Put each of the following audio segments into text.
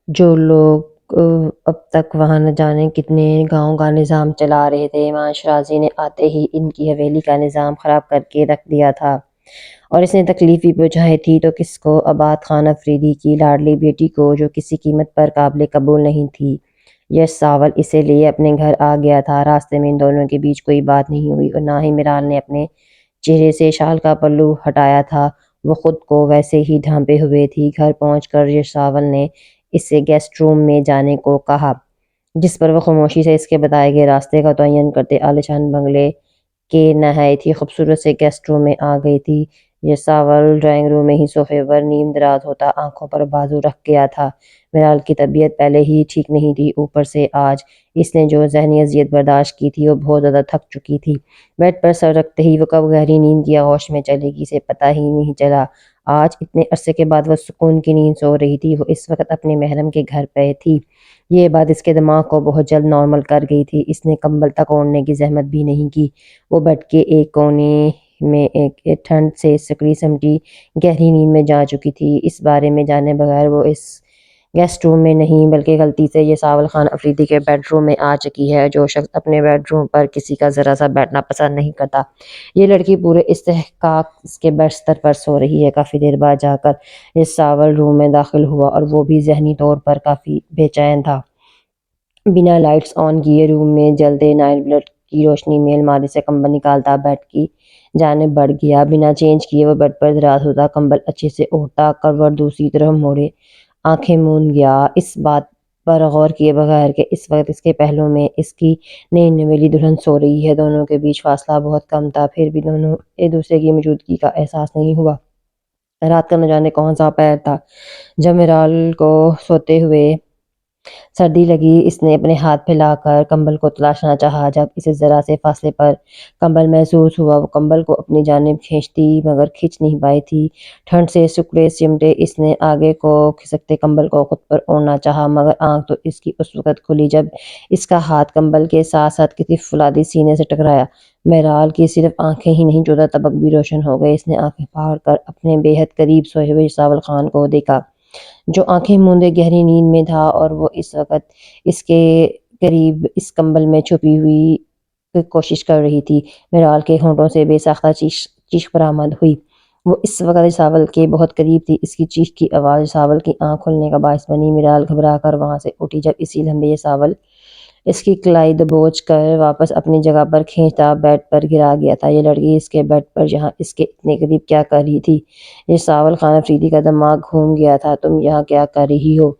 جو لوگ اب تک وہاں نہ جانے کتنے گاؤں کا نظام چلا رہے تھے، وہاں شرازی نے آتے ہی ان کی حویلی کا نظام خراب کر کے رکھ دیا تھا، اور اس نے تکلیف بھی پہنچائی تھی تو کس کو؟ آباد خان افریدی کی لاڈلی بیٹی کو، جو کسی قیمت پر قابل قبول نہیں تھی۔ یش ساول اسے لیے اپنے گھر آ گیا تھا۔ راستے میں ان دونوں کے بیچ کوئی بات نہیں ہوئی اور نہ ہی میرال نے اپنے چہرے سے شال کا پلو ہٹایا تھا، وہ خود کو ویسے ہی ڈھانپے ہوئے تھی۔ گھر پہنچ کر یش ساول نے اس سے گیسٹ روم میں جانے کو کہا، جس پر وہ خاموشی سے اس کے بتائے گئے راستے کا تعین کرتے عالیشان بنگلے کے نہایت ہی خوبصورت سے گیسٹ روم میں آ گئی تھی۔ یہ ساول ڈرائنگ روم میں ہی صوفے پر نیم دراز ہوتا آنکھوں پر بازو رکھ گیا تھا۔ میرال کی طبیعت پہلے ہی ٹھیک نہیں تھی، اوپر سے آج اس نے جو ذہنی اذیت برداشت کی تھی وہ بہت زیادہ تھک چکی تھی۔ بیڈ پر سر رکھتے ہی وہ کب گہری نیند کی آغوش میں چلے گی اسے پتہ ہی نہیں چلا۔ آج اتنے عرصے کے بعد وہ سکون کی نیند سو رہی تھی۔ وہ اس وقت اپنے محرم کے گھر پہ تھی۔ یہ بات اس کے دماغ کو بہت جلد نارمل کر گئی تھی۔ اس نے کمبل تک اوڑھنے کی زحمت بھی نہیں کی۔ وہ بیڈ کے ایک کونے میں ایک ٹھنڈ سے سکڑی سمٹی گہری نیند میں جا چکی تھی۔ اس بارے میں جانے بغیر وہ اس گیسٹ روم میں نہیں بلکہ غلطی سے یہ ساول خان افریدی کے بیڈ روم میں آ چکی ہے۔ جو شخص اپنے بیڈ روم پر کسی کا ذرا سا بیٹھنا پسند نہیں کرتا، یہ لڑکی پورے استحقاق اس کے بستر پر سو رہی ہے۔ کافی دیر بعد جا کر یہ ساول روم میں داخل ہوا اور وہ بھی ذہنی طور پر کافی بے چین تھا۔ بنا لائٹس آن کیے روم میں جلتے نائٹ بلب کی روشنی میں الماری سے کمبل نکالتا بیڈ کی جانب بڑھ گیا۔ بنا چینج کیے وہ بیڈ پر دراز ہوتا، کمبل اچھے سے اوڑھتا، کروٹ دوسری طرف موڑے آنکھیں موند گیا، اس بات پر غور کیے بغیر کہ اس وقت اس کے پہلو میں اس کی نئی نویلی دلہن سو رہی ہے۔ دونوں کے بیچ فاصلہ بہت کم تھا، پھر بھی دونوں ایک دوسرے کی موجودگی کا احساس نہیں ہوا۔ رات کا نہ جانے کون سا پہر تھا جب میرال کو سوتے ہوئے سردی لگی۔ اس نے اپنے ہاتھ پھیلا کر کمبل کو تلاشنا چاہا۔ جب اسے ذرا سے فاصلے پر کمبل محسوس ہوا، وہ کمبل کو اپنی جانب کھینچتی مگر کھینچ نہیں پائی تھی۔ ٹھنڈ سے سکڑے سمٹے اس نے آگے کو کھسکتے کمبل کو خود پر اوڑھنا چاہا، مگر آنکھ تو اس کی اس وقت کھلی جب اس کا ہاتھ کمبل کے ساتھ ساتھ کسی فولادی سینے سے ٹکرایا۔ میرال کی صرف آنکھیں ہی نہیں، چودہ طبق بھی روشن ہو گئے۔ اس نے آنکھیں پھاڑ کر اپنے بے حد قریب سوئے ہوئے ساول خان کو دیکھا، جو آنکھیں موندے گہری نیند میں تھا، اور وہ اس وقت اس کے قریب اس کمبل میں چھپی ہوئی کوشش کر رہی تھی۔ میرال کے ہونٹوں سے بے ساختہ چیخ برآمد ہوئی۔ وہ اس وقت ساول کے بہت قریب تھی۔ اس کی چیخ کی آواز ساول کی آنکھ کھلنے کا باعث بنی۔ میرال گھبرا کر وہاں سے اٹھی۔ جب اسی لمحے یہ ساول اس کی کلائی دبوچ کر واپس اپنی جگہ پر کھینچتا بیڈ پر گرا گیا تھا۔ یہ لڑکی اس کے بیڈ پر یہاں اس کے اتنے قریب کیا کر رہی تھی؟ یہ ساول خان افریدی کا دماغ گھوم گیا تھا۔ تم یہاں کیا کر رہی ہو؟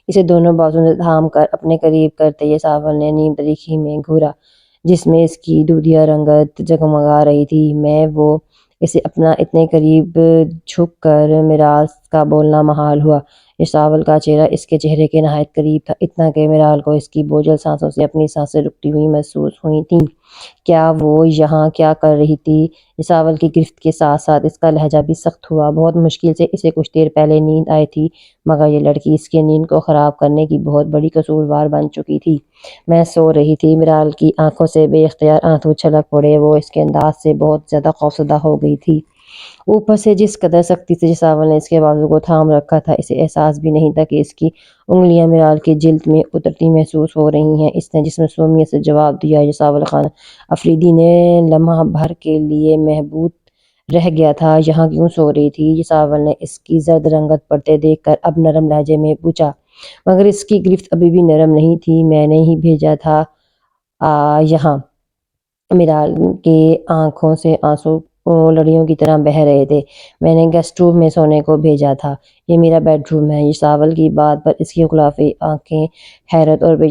اسے دونوں بازو سے تھام کر اپنے قریب کرتے یہ ساول نے نیم تاریکی میں گھورا، جس میں اس کی دودھیا رنگت جگمگا رہی تھی۔ میں وہ اسے اپنا اتنے قریب جھک کر میرال کا بولنا محال ہوا۔ یہ ساول کا چہرہ اس کے چہرے کے نہایت قریب تھا، اتنا کہ میرال کو اس کی بوجھل سانسوں سے اپنی سانسیں رکتی ہوئی محسوس ہوئی تھیں۔ کیا وہ یہاں کیا کر رہی تھی؟ یہ ساول کی گرفت کے ساتھ ساتھ اس کا لہجہ بھی سخت ہوا۔ بہت مشکل سے اسے کچھ دیر پہلے نیند آئی تھی، مگر یہ لڑکی اس کی نیند کو خراب کرنے کی بہت بڑی قصوروار بن چکی تھی۔ میں سو رہی تھی۔ میرال کی آنکھوں سے بے اختیار آنسو چھلک پڑے۔ وہ اس کے انداز سے بہت زیادہ خوفزدہ ہو گئی تھی۔ اوپر سے جس قدر سختی سے ساول نے اس کے بازو کو تھام رکھا تھا، اسے احساس بھی نہیں تھا کہ اس کی انگلیاں میرال کی جلد میں اترتی محسوس ہو رہی ہیں۔ اس نے جس معصومیت سے جواب دیا، یہ ساول خان افریدی نے لمحہ بھر کے لیے محبوط رہ گیا تھا۔ یہاں کیوں سو رہی تھی؟ یہ ساول نے اس کی زرد رنگت پڑتے دیکھ کر اب نرم لہجے میں پوچھا، مگر اس کی گرفت ابھی بھی نرم نہیں تھی۔ میں نے ہی بھیجا تھا یہاں۔ میرال کے آنکھوں سے آنسو لڑیوں کی طرح بہہ رہے تھے۔ میں نے گیسٹ روم میں سونے کو بھیجا تھا، یہ میرا بیڈ روم ہے۔ یہ ساول کی بات پر اس کی غلافی آنکھیں حیرت اور بے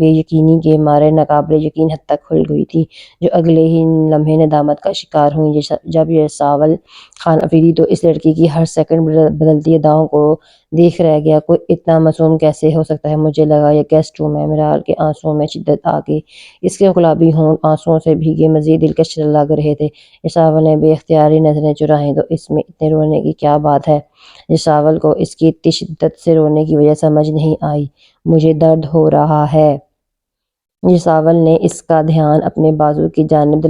یقینی کے مارے ناقابل یقین حد تک کھل گئی تھی، جو اگلے ہی لمحے ندامت کا شکار ہوئیں۔ جب یہ ساول خان افریدی تو اس لڑکی کی ہر سیکنڈ بدلتی اداؤں کو دیکھ رہ گیا۔ کوئی اتنا معصوم کیسے ہو سکتا ہے؟ مجھے لگا یہ گیسٹ روم ہے۔ میرال کے آنسوؤں میں شدت آ گئی، اس کے گلابی ہونٹ آنسوؤں سے بھیگے مزید دلکش لگ رہے تھے۔ یہ ساول نے بے اختیاری نظریں چرائیں، تو اس میں اتنے رونے کی کیا بات ہے؟ یہ ساول کو اس کی اتنی شدت سے رونے کی وجہ سمجھ نہیں آئی۔ مجھے درد ہو رہا ہے۔ یہ ساول نے اس کا دھیان اپنے بازو کی جانب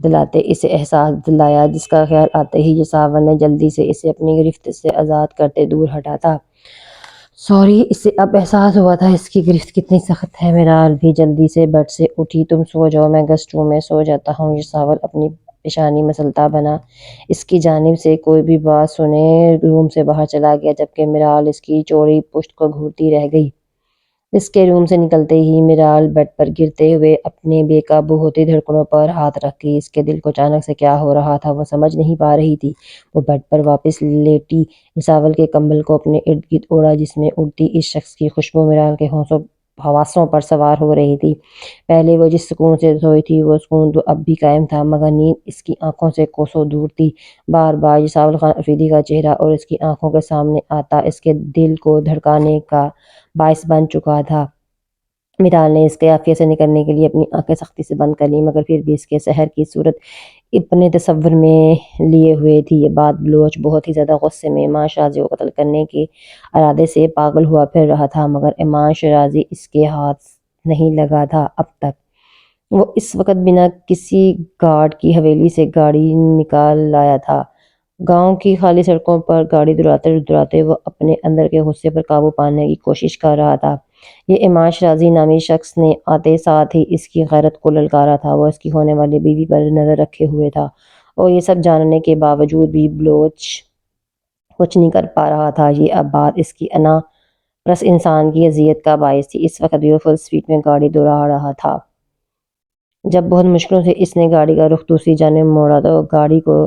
دلاتے اسے احساس دلایا، جس کا خیال آتے ہی یہ ساول نے جلدی سے اسے اپنی گرفت سے آزاد کرتے دور ہٹا تھا۔ سوری، اسے اب احساس ہوا تھا اس کی گرفت کتنی سخت ہے۔ میرال بھی جلدی سے بیڈ سے اٹھی۔ تم سو جاؤ، میں گیسٹ روم میں سو جاتا ہوں۔ یساول اپنی پیشانی مسلتا بنا اس کی جانب سے کوئی بھی بات سنے روم سے باہر چلا گیا، جبکہ میرال اس کی چوڑی پشت کو گھورتی رہ گئی۔ اس کے روم سے نکلتے ہی میرال بیڈ پر گرتے ہوئے اپنے بے قابو ہوتی دھڑکنوں پر ہاتھ رکھ گئی۔ اس کے دل کو اچانک سے کیا ہو رہا تھا وہ سمجھ نہیں پا رہی تھی۔ وہ بیڈ پر واپس لیٹی یساول کے کمبل کو اپنے ارد گرد اوڑھا، جس میں اڑتی اس شخص کی خوشبو میرال کے حواسوں پر سوار ہو رہی تھی۔ پہلے وہ جس سکون سے سوئی تھی وہ سکون تو اب بھی قائم تھا، مگر نیند اس کی آنکھوں سے کوسوں دور تھی۔ بار بار یساول خان افریدی کا چہرہ اور اس کی آنکھوں کے سامنے آتا اس کے دل کو دھڑکانے کا باعث بن چکا تھا۔ میرال نے اس کے عافیت سے نکلنے کے لیے اپنی آنکھیں سختی سے بند کر لیں، مگر پھر بھی اس کے سحر کی صورت اپنے تصور میں لیے ہوئے تھی۔ یہ بات بلوچ بہت ہی زیادہ غصے میں امان شیرازی کو قتل کرنے کے ارادے سے پاگل ہوا پھر رہا تھا، مگر امان شیرازی اس کے ہاتھ نہیں لگا تھا اب تک۔ وہ اس وقت بنا کسی گارڈ کی حویلی سے گاڑی نکال لایا تھا۔ گاؤں کی خالی سڑکوں پر گاڑی دڑاتے دڑاتے وہ اپنے اندر کے غصے پر قابو پانے کی کوشش کر رہا تھا۔ یہ امان شیرازی نامی شخص نے آتے ساتھ ہی اس کی غیرت کو للکارا تھا۔ وہ اس کی ہونے والی بیوی پر نظر رکھے ہوئے تھا، اور یہ سب جاننے کے باوجود بھی بلوچ کچھ نہیں کر پا رہا تھا۔ یہ اب بات اس کی انا پرست انسان کی اذیت کا باعث تھی۔ اس وقت بھی وہ فل سپیڈ میں گاڑی دوڑا رہا تھا۔ جب بہت مشکلوں سے اس نے گاڑی کا رخ دوسری جانب موڑا تو گاڑی کو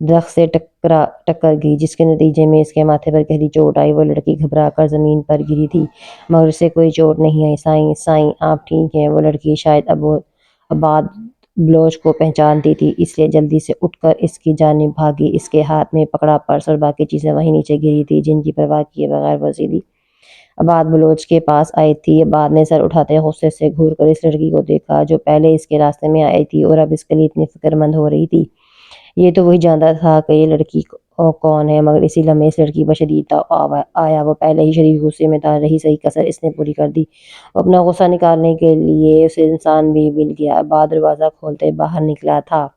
درخت سے ٹکر گئی، جس کے نتیجے میں اس کے ماتھے پر گہری چوٹ آئی۔ وہ لڑکی گھبرا کر زمین پر گری تھی، مگر اسے کوئی چوٹ نہیں آئی۔ سائیں آپ ٹھیک ہیں؟ وہ لڑکی شاید عباد بلوچ کو پہچانتی تھی، اس لیے جلدی سے اٹھ کر اس کی جانب بھاگی۔ اس کے ہاتھ میں پکڑا پرس اور باقی چیزیں وہیں نیچے گری تھی، جن کی پرواہ کیے بغیر وہ سیدھی عباد بلوچ کے پاس آئی تھی۔ عباد نے سر اٹھاتے غصے سے گھور کر اس لڑکی کو دیکھا، جو پہلے اس کے راستے میں آئی تھی اور اب اس کے لیے اتنی فکر مند ہو رہی تھی۔ یہ تو وہی جانتا تھا کہ یہ لڑکی کون ہے، مگر اسی لمحے اس لڑکی پر شدید تاؤ آیا۔ وہ پہلے ہی شدید غصے میں تھا، رہی صحیح کسر اس نے پوری کر دی۔ وہ اپنا غصہ نکالنے کے لیے اسے انسان بھی مل گیا۔ عباد دروازہ کھولتے باہر نکلا تھا۔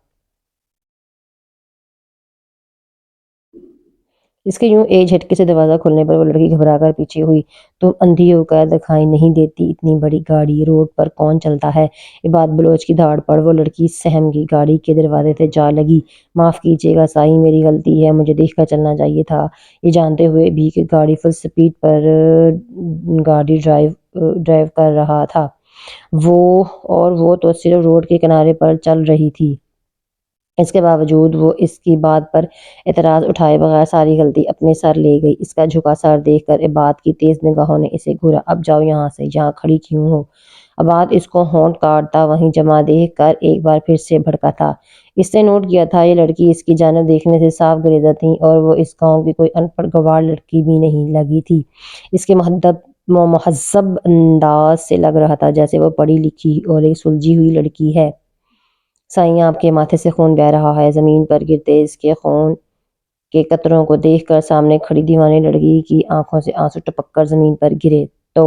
اس کے یوں ایک جھٹکے سے دروازہ کھلنے پر وہ لڑکی گھبرا کر پیچھے ہوئی۔ تم اندھی ہو کر دکھائی نہیں دیتی؟ اتنی بڑی گاڑی روڈ پر کون چلتا ہے؟ عباد بلوچ کی دھاڑ پر وہ لڑکی سہم گئی، گاڑی کے دروازے سے جا لگی۔ معاف کیجیے گا سائیں، میری غلطی ہے، مجھے دیکھ کر چلنا چاہیے تھا۔ یہ جانتے ہوئے بھی کہ گاڑی فل سپیڈ پر گاڑی ڈرائیو کر رہا تھا، وہ تو صرف روڈ کے کنارے پر چل رہی تھی۔ اس کے باوجود وہ اس کی بات پر اعتراض اٹھائے بغیر ساری غلطی اپنے سر لے گئی۔ اس کا جھکا سر دیکھ کر عباد کی تیز نگاہوں نے اسے گھورا۔ اب جاؤ یہاں سے، یہاں کھڑی کیوں ہو؟ عباد اس کو ہونٹ کاٹتا وہیں جمع دیکھ کر ایک بار پھر سے بھڑکا تھا۔ اس نے نوٹ کیا تھا یہ لڑکی اس کی جانب دیکھنے سے صاف گریزاں تھی، اور وہ اس گاؤں کی کوئی ان پڑھ گنوار لڑکی بھی نہیں لگی تھی۔ اس کے مہذب انداز سے لگ رہا تھا جیسے وہ پڑھی لکھی اور ایک سلجھی ہوئی لڑکی ہے۔ سائیں آپ کے ماتھے سے خون بہہ رہا ہے۔ زمین پر گرتے اس کے خون کے قطروں کو دیکھ کر سامنے کھڑی دیوانی لڑکی کی آنکھوں سے آنسو ٹپک کر زمین پر گرے تو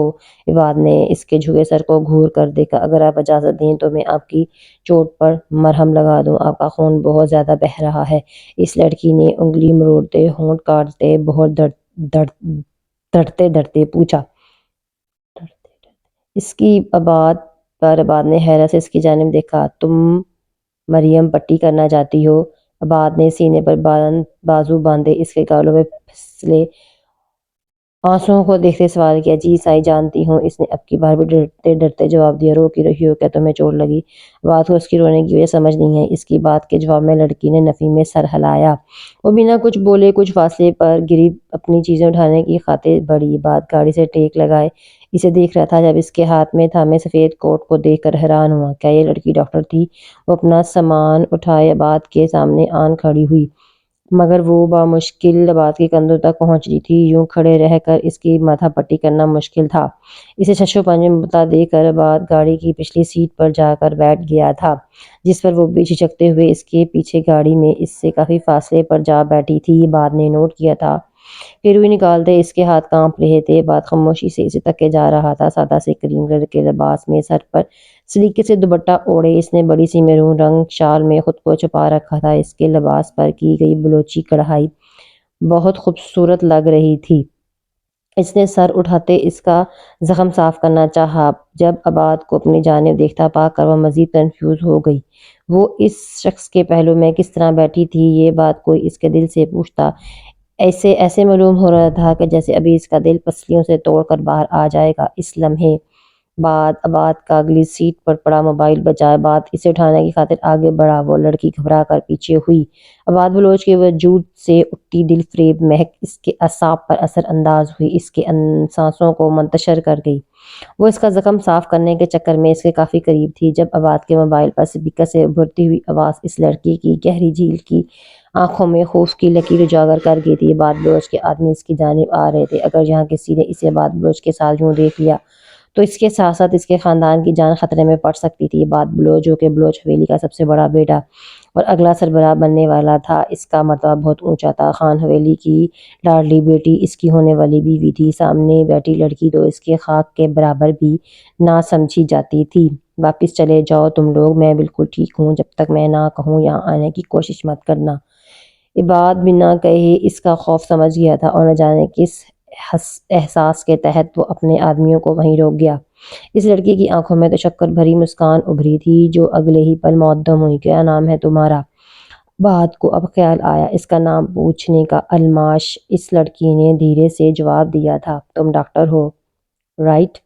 عباد نے اس کے جھکے سر کو گھور کر دیکھا۔ اگر آپ اجازت دیں تو میں آپ کی چوٹ پر مرہم لگا دوں، آپ کا خون بہت زیادہ بہہ رہا ہے۔ اس لڑکی نے انگلی مروڑتے ہونٹ کاٹتے بہت ڈرتے ڈرتے پوچھا۔ اس کی بات پر عباد نے حیرت سے اس کی جانب دیکھا۔ تم مریم پٹی کرنا چاہتی ہو؟ عباد نے سینے پر بازو باندھے اس کے گالوں میں پھسلے آنسوؤں کو دیکھتے سوال کیا۔ جی سائیں جانتی ہوں، اس نے اب کی بار بھی ڈرتے ڈرتے جواب دیا۔ رو کیوں رہی ہو؟ کیا تمہیں چوٹ لگی؟ عباد کو اس کی رونے کی وجہ سمجھ نہیں آئی۔ اس کی بات کے جواب میں لڑکی نے نفی میں سر ہلایا۔ وہ بنا کچھ بولے کچھ فاصلے پر گری اپنی چیزیں اٹھانے کی خاطر بڑھی۔ عباد گاڑی سے ٹیک لگائے اسے دیکھ رہا تھا، جب اس کے ہاتھ میں تھامے سفید کوٹ کو دیکھ کر حیران ہوا۔ کیا یہ لڑکی ڈاکٹر تھی؟ وہ اپنا سامان اٹھائے عباد کے سامنے آن کھڑی ہوئی، مگر وہ بامشکل عباد کے کندھوں تک پہنچ رہی تھی۔ یوں کھڑے رہ کر اس کی ماتھا پٹی کرنا مشکل تھا۔ اسے شش و پنج میں بتا دے کر عباد گاڑی کی پچھلی سیٹ پر جا کر بیٹھ گیا تھا، جس پر وہ بھی جھجکتے ہوئے اس کے پیچھے گاڑی میں اس سے کافی فاصلے پر جا بیٹھی تھی۔ عباد نے نوٹ کیا تھا کہ روئی نکالتے اس کے ہاتھ کانپ رہے تھے۔ عباد خاموشی سے اسے تکے جا رہا تھا۔ سادہ سے کریم کلر کے لباس میں سر پر سلیقے سے دوپٹہ اوڑھے اس نے بڑی سی میرون رنگ شال میں خود کو چھپا رکھا تھا۔ اس کے لباس پر کی گئی بلوچی کڑھائی بہت خوبصورت لگ رہی تھی۔ اس نے سر اٹھاتے اس کا زخم صاف کرنا چاہا۔ جب عباد کو اپنی جانب دیکھتا پا کر وہ مزید کنفیوز ہو گئی۔ وہ اس شخص کے پہلو میں کس طرح بیٹھی تھی، یہ بات کوئی اس کے دل سے پوچھتا ایسے معلوم ہو رہا تھا کہ جیسے ابھی اس کا دل پسلیوں سے توڑ کر باہر آ جائے گا۔ اس لمحے بعد عباد کا اگلی سیٹ پر پڑا موبائل بجا۔ عباد اسے اٹھانے کی خاطر آگے بڑھا۔ وہ لڑکی گھبرا کر پیچھے ہوئی۔ عباد بلوچ کے وجود سے اٹھتی دل فریب مہک اس کے اعصاب پر اثر انداز ہوئی، اس کے سانسوں کو منتشر کر گئی۔ وہ اس کا زخم صاف کرنے کے چکر میں اس کے کافی قریب تھی جب عباد کے موبائل پر اسپیکر سے ابھرتی ہوئی آواز اس لڑکی کی گہری جھیل کی آنکھوں میں خوف کی لکیر اجاگر کر گئی تھی۔ عباد بلوچ کے آدمی اس کی جانب آ رہے تھے۔ اگر یہاں کسی نے اسے عباد بلوچ کے ساتھ یوں دیکھ لیا تو اس کے ساتھ ساتھ اس کے خاندان کی جان خطرے میں پڑ سکتی تھی۔ عباد بلوچ، جو کہ بلوچ حویلی کا سب سے بڑا بیٹا اور اگلا سربراہ بننے والا تھا، اس کا مرتبہ بہت اونچا تھا۔ خان حویلی کی لاڈلی بیٹی اس کی ہونے والی بیوی تھی۔ سامنے بیٹھی لڑکی تو اس کے خاک کے برابر بھی نہ سمجھی جاتی تھی۔ واپس چلے جاؤ تم لوگ، میں بالکل ٹھیک ہوں، جب تک میں نہ کہوں یہاں آنے کی کوشش مت کرنا۔ عباد بنا کہے اس کا خوف سمجھ گیا تھا اور نہ جانے کس احساس کے تحت وہ اپنے آدمیوں کو وہیں روک گیا۔ اس لڑکی کی آنکھوں میں تشکر بھری مسکان ابھری تھی جو اگلے ہی پل معدم ہوئی۔ کیا نام ہے تمہارا؟ عباد کو اب خیال آیا اس کا نام پوچھنے کا۔ الماش، اس لڑکی نے دھیرے سے جواب دیا تھا۔ تم ڈاکٹر ہو، رائٹ؟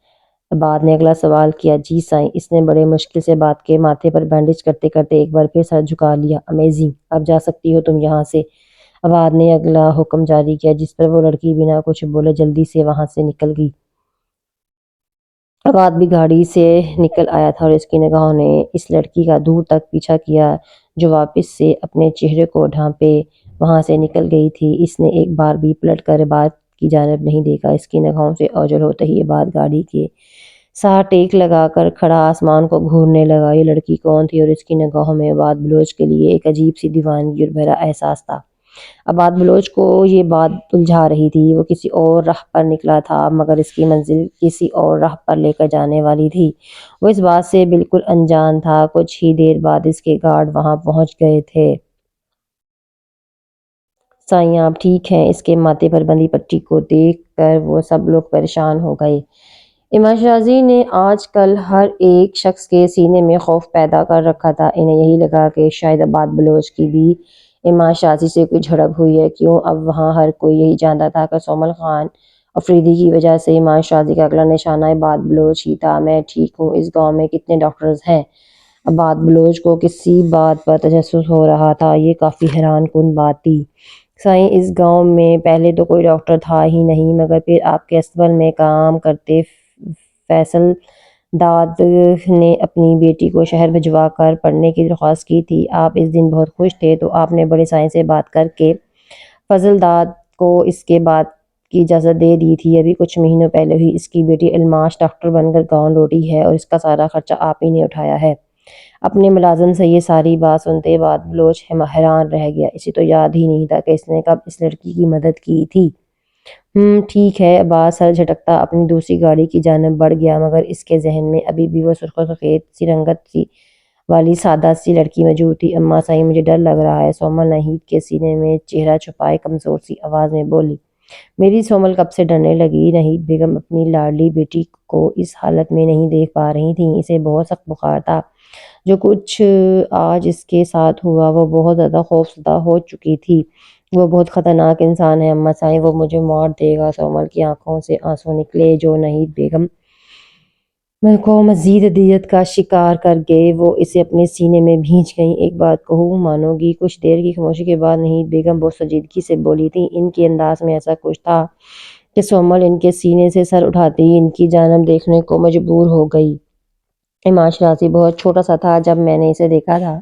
عباد نے اگلا سوال کیا۔ جی سائیں۔ اس نے بڑے مشکل سے بات کے ماتھے پر بینڈیج کرتے کرتے ایک بار پھر سر جھکا لیا۔ امیزنگ، اب جا سکتی ہو تم یہاں سے، عباد نے اگلا حکم جاری کیا، جس پر وہ لڑکی بنا کچھ بولے جلدی سے وہاں سے نکل گئی۔ عباد بھی گاڑی سے نکل آیا تھا اور اس کی نگاہوں نے اس لڑکی کا دور تک پیچھا کیا جو واپس سے اپنے چہرے کو ڈھانپے وہاں سے نکل گئی تھی۔ اس نے ایک بار بھی پلٹ کر عباد کی جانب نہیں دیکھا۔ اس کی نگاہوں سے اوجھل ہوتے ہی عباد گاڑی کے ساتھ ٹیک لگا کر کھڑا آسمان کو گھورنے لگا۔ یہ لڑکی کون تھی؟ اور اس کی نگاہوں میں عباد بلوچ کے لیے ایک عجیب سی دیوانگی اور بھرا احساس تھا۔ عباد بلوچ کو یہ بات الجھا رہی تھی۔ وہ کسی اور راہ پر نکلا تھا مگر اس کی منزل کسی اور راہ پر لے کر جانے والی تھی۔ وہ اس بات سے بالکل انجان تھا۔ کچھ ہی دیر بعد اس کے گارڈ وہاں پہنچ گئے تھے۔ سائیں آپ ٹھیک ہیں؟ اس کے ماتھے پر بندھی پٹی کو دیکھ کر وہ سب لوگ پریشان ہو گئے۔ امام شازی نے آج کل ہر ایک شخص کے سینے میں خوف پیدا کر رکھا تھا۔ انہیں یہی لگا کہ شاید عباد بلوچ کی بھی امام شازی سے کوئی جھڑپ ہوئی ہے۔ کیوں اب وہاں ہر کوئی یہی جانتا تھا کہ سومل خان افریدی کی وجہ سے امام شازی کا اگلا نشانہ عباد بلوچ ہی تھا۔ میں ٹھیک ہوں، اس گاؤں میں کتنے ڈاکٹرز ہیں؟ عباد بلوچ کو کسی بات پر تجسس ہو رہا تھا۔ یہ کافی حیران کن بات تھی۔ سائیں اس گاؤں میں پہلے تو کوئی ڈاکٹر تھا ہی نہیں مگر پھر آپ کے اسبل میں کام کرتے فیصل داد نے اپنی بیٹی کو شہر بھجوا کر پڑھنے کی درخواست کی تھی۔ آپ اس دن بہت خوش تھے تو آپ نے بڑے سائیں سے بات کر کے فضل داد کو اس کے بعد کی اجازت دے دی تھی۔ ابھی کچھ مہینوں پہلے ہی اس کی بیٹی الماش ڈاکٹر بن کر گاؤں لوٹی ہے اور اس کا سارا خرچہ آپ ہی نے اٹھایا ہے۔ اپنے ملازم سے یہ ساری بات سنتے بعد بلوچ حیران رہ گیا۔ اسے تو یاد ہی نہیں تھا کہ اس نے کب اس لڑکی کی مدد کی تھی۔ ٹھیک ہے، عباد سر جھٹکتا اپنی دوسری گاڑی کی جانب بڑھ گیا مگر اس کے ذہن میں ابھی بھی وہ سرخ و سفید سی رنگت والی سادہ سی لڑکی موجود تھی۔ اماں سائیں مجھے ڈر لگ رہا ہے، سومل نہید کے سینے میں چہرہ چھپائے کمزور سی آواز میں بولی۔ میری سومل کب سے ڈرنے لگی؟ نہید بیگم اپنی لاڈلی بیٹی کو اس حالت میں نہیں دیکھ پا رہی تھیں۔ اسے بہت سخت بخار تھا۔ جو کچھ آج اس کے ساتھ ہوا وہ بہت زیادہ خوفزدہ ہو چکی تھی۔ وہ بہت خطرناک انسان ہے اماں سائیں، وہ مجھے مار دے گا۔ سومل کی آنکھوں سے آنسو نکلے جو نہید بیگم کو مزید اذیت کا شکار کر گئے۔ وہ اسے اپنے سینے میں بھینچ گئیں۔ ایک بات کہوں مانو گی؟ کچھ دیر کی خاموشی کے بعد نہید بیگم بہت سنجیدگی سے بولی تھیں۔ ان کے انداز میں ایسا کچھ تھا کہ سومل ان کے سینے سے سر اٹھاتے ہی ان کی جانب دیکھنے کو مجبور ہو گئی۔ امام شازی بہت چھوٹا سا تھا جب میں نے اسے دیکھا تھا۔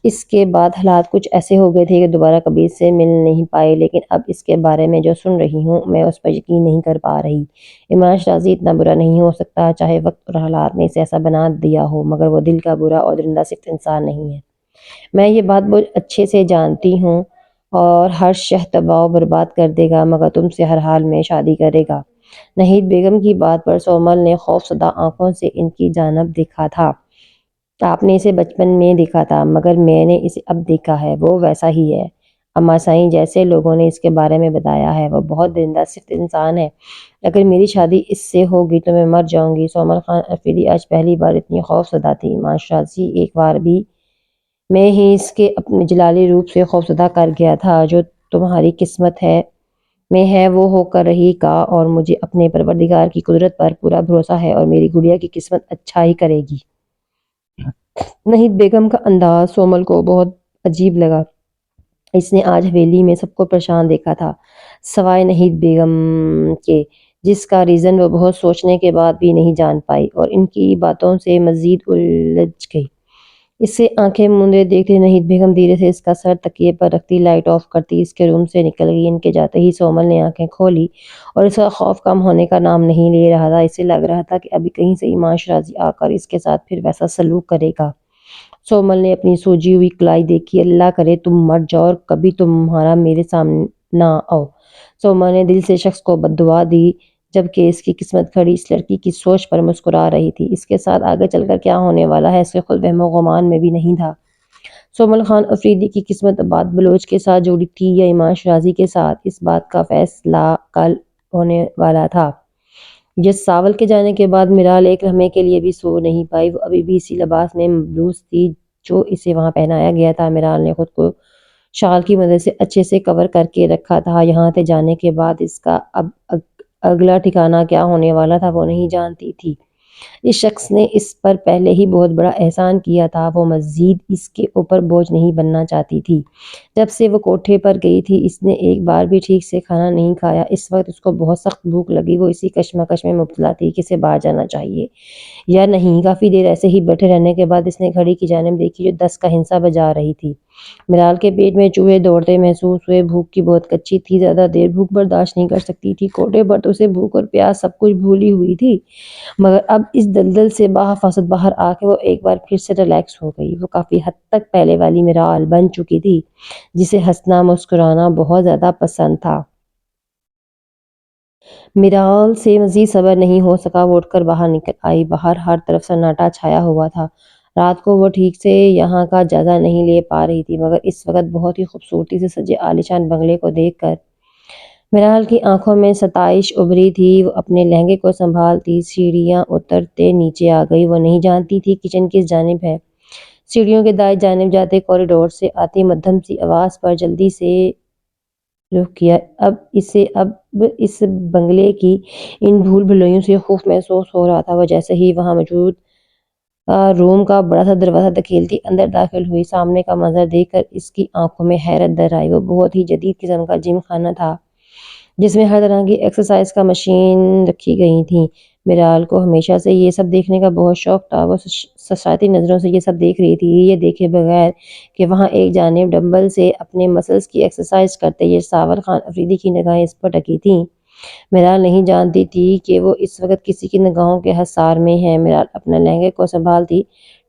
اس کے بعد حالات کچھ ایسے ہو گئے تھے کہ دوبارہ کبھی اس سے مل نہیں پائے، لیکن اب اس کے بارے میں جو سن رہی ہوں میں اس پر یقین نہیں کر پا رہی۔ امام شازی اتنا برا نہیں ہو سکتا، چاہے وقت اور حالات نے اسے ایسا بنا دیا ہو، مگر وہ دل کا برا اور درندہ صفت انسان نہیں ہے۔ میں یہ بات بہت اچھے سے جانتی ہوں اور ہر شہ تباہ و برباد کر دے گا مگر تم سے ہر حال میں شادی کرے گا۔ نہید بیگم کی بات پر سومل نے خوفزدہ آنکھوں سے ان کی جانب دیکھا تھا۔ آپ نے اسے بچپن میں دیکھا تھا مگر میں نے اسے اب دیکھا ہے، وہ ویسا ہی ہے۔ اما سائیں جیسے لوگوں نے اس کے بارے میں بتایا ہے، وہ بہت درندہ صفت انسان ہے۔ اگر میری شادی اس سے ہوگی تو میں مر جاؤں گی۔ سومل خان افریدی آج پہلی بار اتنی خوفزدہ تھی۔ ماں شازی ایک بار بھی میں ہی اس کے اپنے جلالی روپ سے خوفزدہ کر گیا تھا۔ جو تمہاری قسمت ہے میں ہے وہ ہو کر رہی گا، اور مجھے اپنے پروردگار کی قدرت پر پورا بھروسہ ہے، اور میری گڑیا کی قسمت اچھا ہی کرے گی۔ نہید بیگم کا انداز سومل کو بہت عجیب لگا۔ اس نے آج حویلی میں سب کو پریشان دیکھا تھا، سوائے نہید بیگم کے، جس کا ریزن وہ بہت سوچنے کے بعد بھی نہیں جان پائی، اور ان کی باتوں سے مزید الجھ گئی۔ اس سے آنکھیں موندے دیکھتے نہید بیگم دھیرے سے اس کا سر تکیے پر رکھتی لائٹ آف کرتی اس کے روم سے نکل گئی۔ ان کے جاتے ہی سومل نے آنکھیں کھولی، اور اس کا خوف کم ہونے کا نام نہیں لے رہا تھا۔ اسے لگ رہا تھا کہ ابھی کہیں سے ایمان شرازی آ کر اس کے ساتھ پھر ویسا سلوک کرے گا۔ سومل نے اپنی سوجی ہوئی کلائی دیکھی۔ اللہ کرے تم مر جاؤ اور کبھی تمہارا میرے سامنے نہ آؤ۔ سومل نے دل سے شخص کو بددعا دی، جبکہ اس کی قسمت کھڑی اس لڑکی کی سوچ پر مسکرا رہی تھی۔ اس کے ساتھ آگے چل کر کیا ہونے والا ہے اس کے خود وہم و گمان میں بھی نہیں تھا۔ سومل خان افریدی کی قسمت عباد بلوچ کے ساتھ جڑی تھی یا ایمان شرازی کے ساتھ، اس بات کا فیصلہ کل ہونے والا تھا۔ جس ساول کے جانے کے بعد میرال ایک لمحے کے لیے بھی سو نہیں پائی۔ وہ ابھی بھی اسی لباس میں ملبوس تھی جو اسے وہاں پہنایا گیا تھا۔ میرال نے خود کو شال کی مدد سے اچھے سے کور کر کے رکھا تھا۔ یہاں سے جانے کے بعد اس کا اب اگلا ٹھکانہ کیا ہونے والا تھا وہ نہیں جانتی تھی۔ اس شخص نے اس پر پہلے ہی بہت بڑا احسان کیا تھا، وہ مزید اس کے اوپر بوجھ نہیں بننا چاہتی تھی۔ جب سے وہ کوٹھے پر گئی تھی اس نے ایک بار بھی ٹھیک سے کھانا نہیں کھایا۔ اس وقت اس کو بہت سخت بھوک لگی۔ وہ اسی کشمکش میں مبتلا تھی کہ اسے باہر جانا چاہیے یا نہیں۔ کافی دیر ایسے ہی بیٹھے رہنے کے بعد اس نے گھڑی کی جانب دیکھی جو 10 کا ہنسا بجا رہی تھی۔ میرال کے پیٹ میں چوہے دوڑتے محسوس ہوئے۔ بھوک کی بہت کچی تھی، زیادہ دیر بھوک برداشت نہیں کر سکتی تھی۔ کوٹھے پر تو اسے بھوک اور پیاس سب کچھ بھولی ہوئی تھی، مگر اب اس دلدل سے بحفاظت باہر آ کے وہ ایک بار پھر سے ریلیکس ہو گئی۔ وہ کافی حد تک پہلے والی میرال بن چکی تھی جسے ہنسنا مسکرانا بہت زیادہ پسند تھا۔ میرال سے مزید صبر نہیں ہو سکا۔ وہ اٹھ کر باہر نکل آئی۔ باہر ہر طرف سناٹا چھایا ہوا تھا۔ رات کو وہ ٹھیک سے یہاں کا جائزہ نہیں لے پا رہی تھی، مگر اس وقت بہت ہی خوبصورتی سے سجے عالیشان بنگلے کو دیکھ کر میرال کی آنکھوں میں ستائش ابھری تھی۔ وہ اپنے لہنگے کو سنبھالتی سیڑھیاں اترتے نیچے آ گئی۔ وہ نہیں جانتی تھی کچن کس جانب ہے۔ سیڑھیوں کے دائیں جانب جاتے کوریڈور سے آتی مدھم سی آواز پر جلدی سے رخ کیا۔ اب اس بنگلے کی ان بھول بھلائیوں سے خوف محسوس ہو رہا تھا۔ وہ جیسے ہی وہاں موجود روم کا بڑا سا دروازہ دھکیلتی اندر داخل ہوئی۔ سامنے کا منظر دیکھ کر اس کی آنکھوں میں حیرت در آئی۔ وہ بہت ہی جدید قسم کا جم خانہ تھا جس میں ہر طرح کی ایکسرسائز کا مشین رکھی گئی تھیں۔ میرال کو ہمیشہ سے یہ سب دیکھنے کا بہت شوق تھا۔ وہ سسراتی نظروں سے یہ سب دیکھ رہی تھی، یہ دیکھے بغیر کہ وہاں ایک جانب ڈمبل سے اپنے مسلز کی ایکسرسائز کرتے یہ ساول خان افریدی کی نگاہیں اس پر ٹکی تھیں۔ میرال نہیں جانتی تھی کہ وہ اس وقت کسی کی نگاہوں کے حصار میں ہے۔ میرال اپنے لہنگے کو سنبھالتی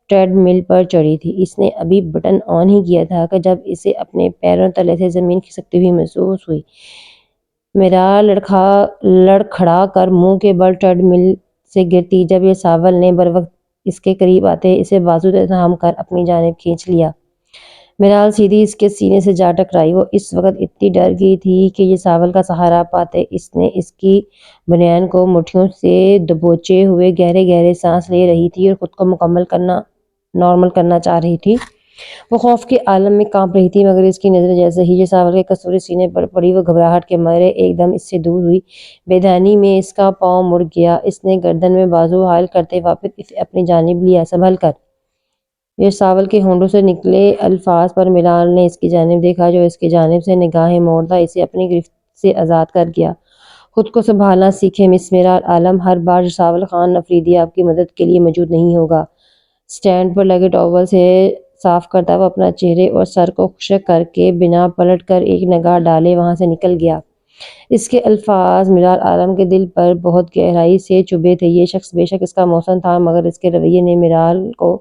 ٹریڈ مل پر چڑھی تھی۔ اس نے ابھی بٹن آن ہی کیا تھا کہ جب اسے اپنے پیروں تلے سے زمین کھسکتی ہوئی محسوس ہوئی۔ میرال لڑکھڑا کر منہ کے بل ٹریڈ مل سے گرتی جب یہ ساول نے بروقت اس کے قریب آتے اسے بازو سے تھام کر اپنی جانب کھینچ لیا۔ میرال سیدھی اس کے سینے سے جا ٹکرائی۔ وہ اس وقت اتنی ڈر گئی تھی کہ یہ ساول کا سہارا پاتے اس نے اس کی بنیان کو مٹھیوں سے دبوچے ہوئے گہرے گہرے سانس لے رہی تھی اور خود کو نارمل کرنا چاہ رہی تھی۔ وہ خوف کے عالم میں کانپ رہی تھی، مگر اس کی نظر جیسے ہی یہ ساول کے کستوری سینے پر پڑی وہ گھبراہٹ کے مارے ایک دم اس سے دور ہوئی۔ بے دھیانی میں اس کا پاؤں مڑ گیا۔ اس نے گردن میں بازو حائل کرتے واپس اسے اپنی جانب لیا۔ سنبھل کر۔ یہ ساول کے ہونٹوں سے نکلے الفاظ پر میرال نے اس کی جانب دیکھا جو اس کی جانب سے نگاہیں موڑتا اسے اپنی گرفت سے آزاد کر گیا۔ خود کو سنبھالنا سیکھیں مس میرال عالم، ہر بار ساول خان افریدی آپ کی مدد کے لیے موجود نہیں ہوگا۔ سٹینڈ پر لگے ٹاول سے صاف کرتا وہ اپنا چہرے اور سر کو خشک کر کے بنا پلٹ کر ایک نگاہ ڈالے وہاں سے نکل گیا۔ اس کے الفاظ میرال عالم کے دل پر بہت گہرائی سے چبھے تھے۔ یہ شخص بے شک اس کا محسن تھا، مگر اس کے رویے نے میرال کو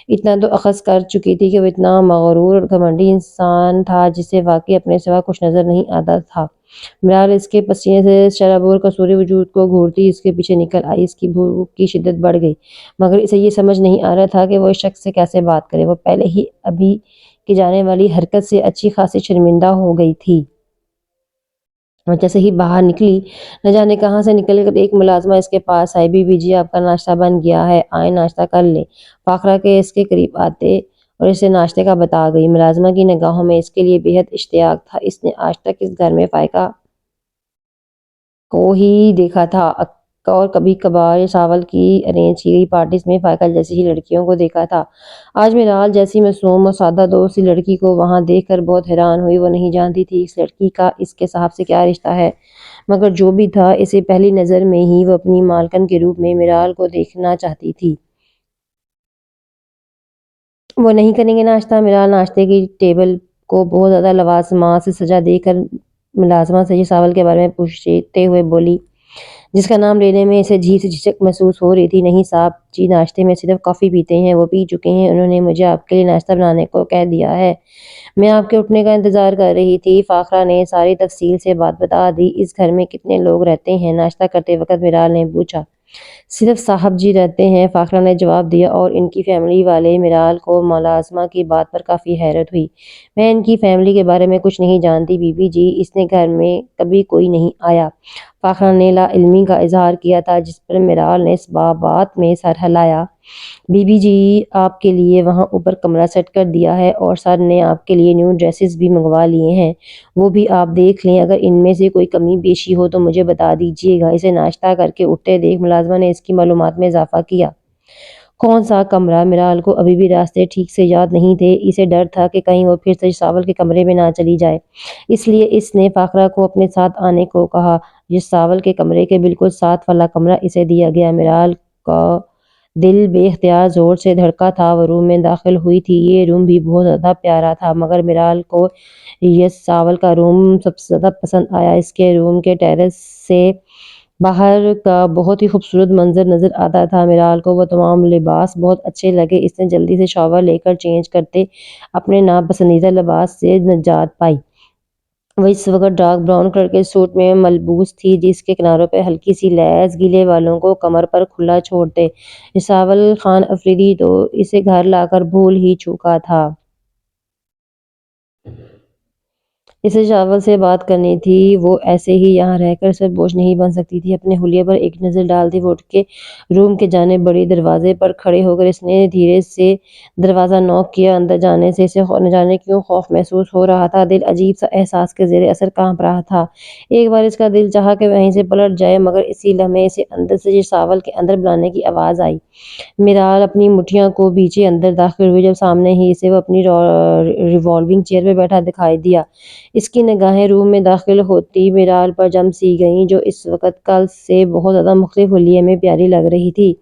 اتنا تو اخذ کر چکی تھی کہ وہ اتنا مغرور اور گھمنڈی انسان تھا جسے واقعی اپنے سوا کچھ نظر نہیں آتا تھا۔ میرال اس کے پسینے سے شرابور کسوری وجود کو گھورتی اس کے پیچھے نکل آئی۔ اس کی بھوک کی شدت بڑھ گئی، مگر اسے یہ سمجھ نہیں آ رہا تھا کہ وہ اس شخص سے کیسے بات کرے۔ وہ پہلے ہی ابھی کی جانے والی حرکت سے اچھی خاصی شرمندہ ہو گئی تھی، اور جیسے ہی باہر نکلی نہ جانے کہاں سے نکل کر ایک ملازمہ اس کے پاس آئی۔ بی بی جی آپ کا ناشتہ بن گیا ہے، آئیں ناشتہ کر لیں۔ فاخرہ کے اس کے قریب آتے اور اسے ناشتے کا بتا گئی۔ ملازمہ کی نگاہوں میں اس کے لیے بے حد اشتیاق تھا۔ اس نے آج تک اس گھر میں فائقہ کو ہی دیکھا تھا اور کبھی کبھار ساول کی ارینج کی گئی پارٹیز میں فائقہ جیسی ہی لڑکیوں کو دیکھا تھا۔ آج میرال جیسی معصوم اور سادہ دو سی لڑکی کو وہاں دیکھ کر بہت حیران ہوئی۔ وہ نہیں جانتی تھی اس لڑکی کا اس کے صاحب سے کیا رشتہ ہے، مگر جو بھی تھا اسے پہلی نظر میں ہی وہ اپنی مالکن کے روپ میں میرال کو دیکھنا چاہتی تھی۔ وہ نہیں کریں گے ناشتہ؟ میرال ناشتے کی ٹیبل کو بہت زیادہ لوازمات سے سجا دیکھ کر ملازمہ سے ساول کے بارے میں پوچھتے ہوئے بولی، جس کا نام لینے میں اسے جھیل سے جھجک محسوس ہو رہی تھی۔ نہیں صاحب جی، ناشتے میں صرف کافی پیتے ہیں، وہ پی چکے ہیں، انہوں نے مجھے آپ کے لیے ناشتہ بنانے کو کہہ دیا ہے۔ میں آپ کے اٹھنے کا انتظار کر رہی تھی۔ فاخرہ نے ساری تفصیل سے بات بتا دی۔ اس گھر میں کتنے لوگ رہتے ہیں؟ ناشتہ کرتے وقت میرال نے پوچھا۔ صرف صاحب جی رہتے ہیں، فاخرہ نے جواب دیا، اور ان کی فیملی والے۔ میرال کو ملازمہ کی بات پر کافی حیرت ہوئی۔ میں ان کی فیملی کے بارے میں کچھ نہیں جانتی بی بی جی، اس نے گھر میں کبھی کوئی نہیں آیا۔ فاخرہ نے لا علمی کا اظہار کیا تھا، جس پر میرال نے اس بات میں سر ہلایا۔ بی بی جی، آپ کے لیے وہاں اوپر کمرہ سیٹ کر دیا ہے، اور سر نے آپ کے لیے نیو ڈریسز بھی منگوا لیے ہیں، وہ بھی آپ دیکھ لیں۔ اگر ان میں سے کوئی کمی بیشی ہو تو مجھے بتا دیجیے گا۔ اسے ناشتہ کر کے اٹھتے دیکھ ملازمہ نے اس کی معلومات میں اضافہ کیا۔ کون سا کمرہ؟ میرال کو ابھی بھی راستے ٹھیک سے یاد نہیں تھے۔ اسے ڈر تھا کہ کہیں وہ پھر سے ساول کے کمرے میں نہ چلی جائے، اس لیے اس نے فاخرہ کو اپنے ساتھ آنے کو کہا۔ جس ساول کے کمرے کے بالکل ساتھ والا کمرہ اسے دیا گیا۔ میرال کا دل بے اختیار زور سے دھڑکا تھا۔ وہ روم میں داخل ہوئی تھی۔ یہ روم بھی بہت زیادہ پیارا تھا، مگر میرال کو یہ ساول کا روم سب سے زیادہ پسند آیا۔ اس کے روم کے ٹیرس سے باہر کا بہت ہی خوبصورت منظر نظر آتا تھا۔ میرال کو وہ تمام لباس بہت اچھے لگے۔ اس نے جلدی سے شاور لے کر چینج کرتے اپنے ناپسندیدہ لباس سے نجات پائی۔ وہ اس وقت ڈارک براؤن کلر کے سوٹ میں ملبوس تھی، جس کے کناروں پہ ہلکی سی لیس گلے والوں کو کمر پر کھلا چھوڑتے۔ ساول خان افریدی تو اسے گھر لا کر بھول ہی چکا تھا۔ اسے ساول سے بات کرنی تھی، وہ ایسے ہی یہاں رہ کر اس پر بوجھ نہیں بن سکتی تھی۔ اپنے حلیے پر ایک نظر ڈالتے وہ اٹھ کے روم کے جانب بڑی دروازے پر کھڑے ہو کر اس نے دھیرے سے دروازہ نوک کیا۔ اندر جانے سے اسے نہ جانے کیوں خوف محسوس ہو رہا تھا۔ دل عجیب سا احساس کے زیر اثر کانپ رہا تھا۔ ایک بار اس کا دل چاہا کہ وہیں سے پلٹ جائے، مگر اسی لمحے اسے اندر سے ساول کے اندر بلانے کی آواز آئی۔ میرال اپنی مٹھیوں کو بیچے اندر داخل ہوئی، جب سامنے ہی اسے وہ اپنی ریوالونگ چیئر پہ بیٹھا دکھائی دیا۔ اس کی نگاہیں روم میں داخل ہوتی میرال پر جم سی گئیں، جو اس وقت کل سے بہت زیادہ مختلف حلیے میں پیاری لگ رہی تھی۔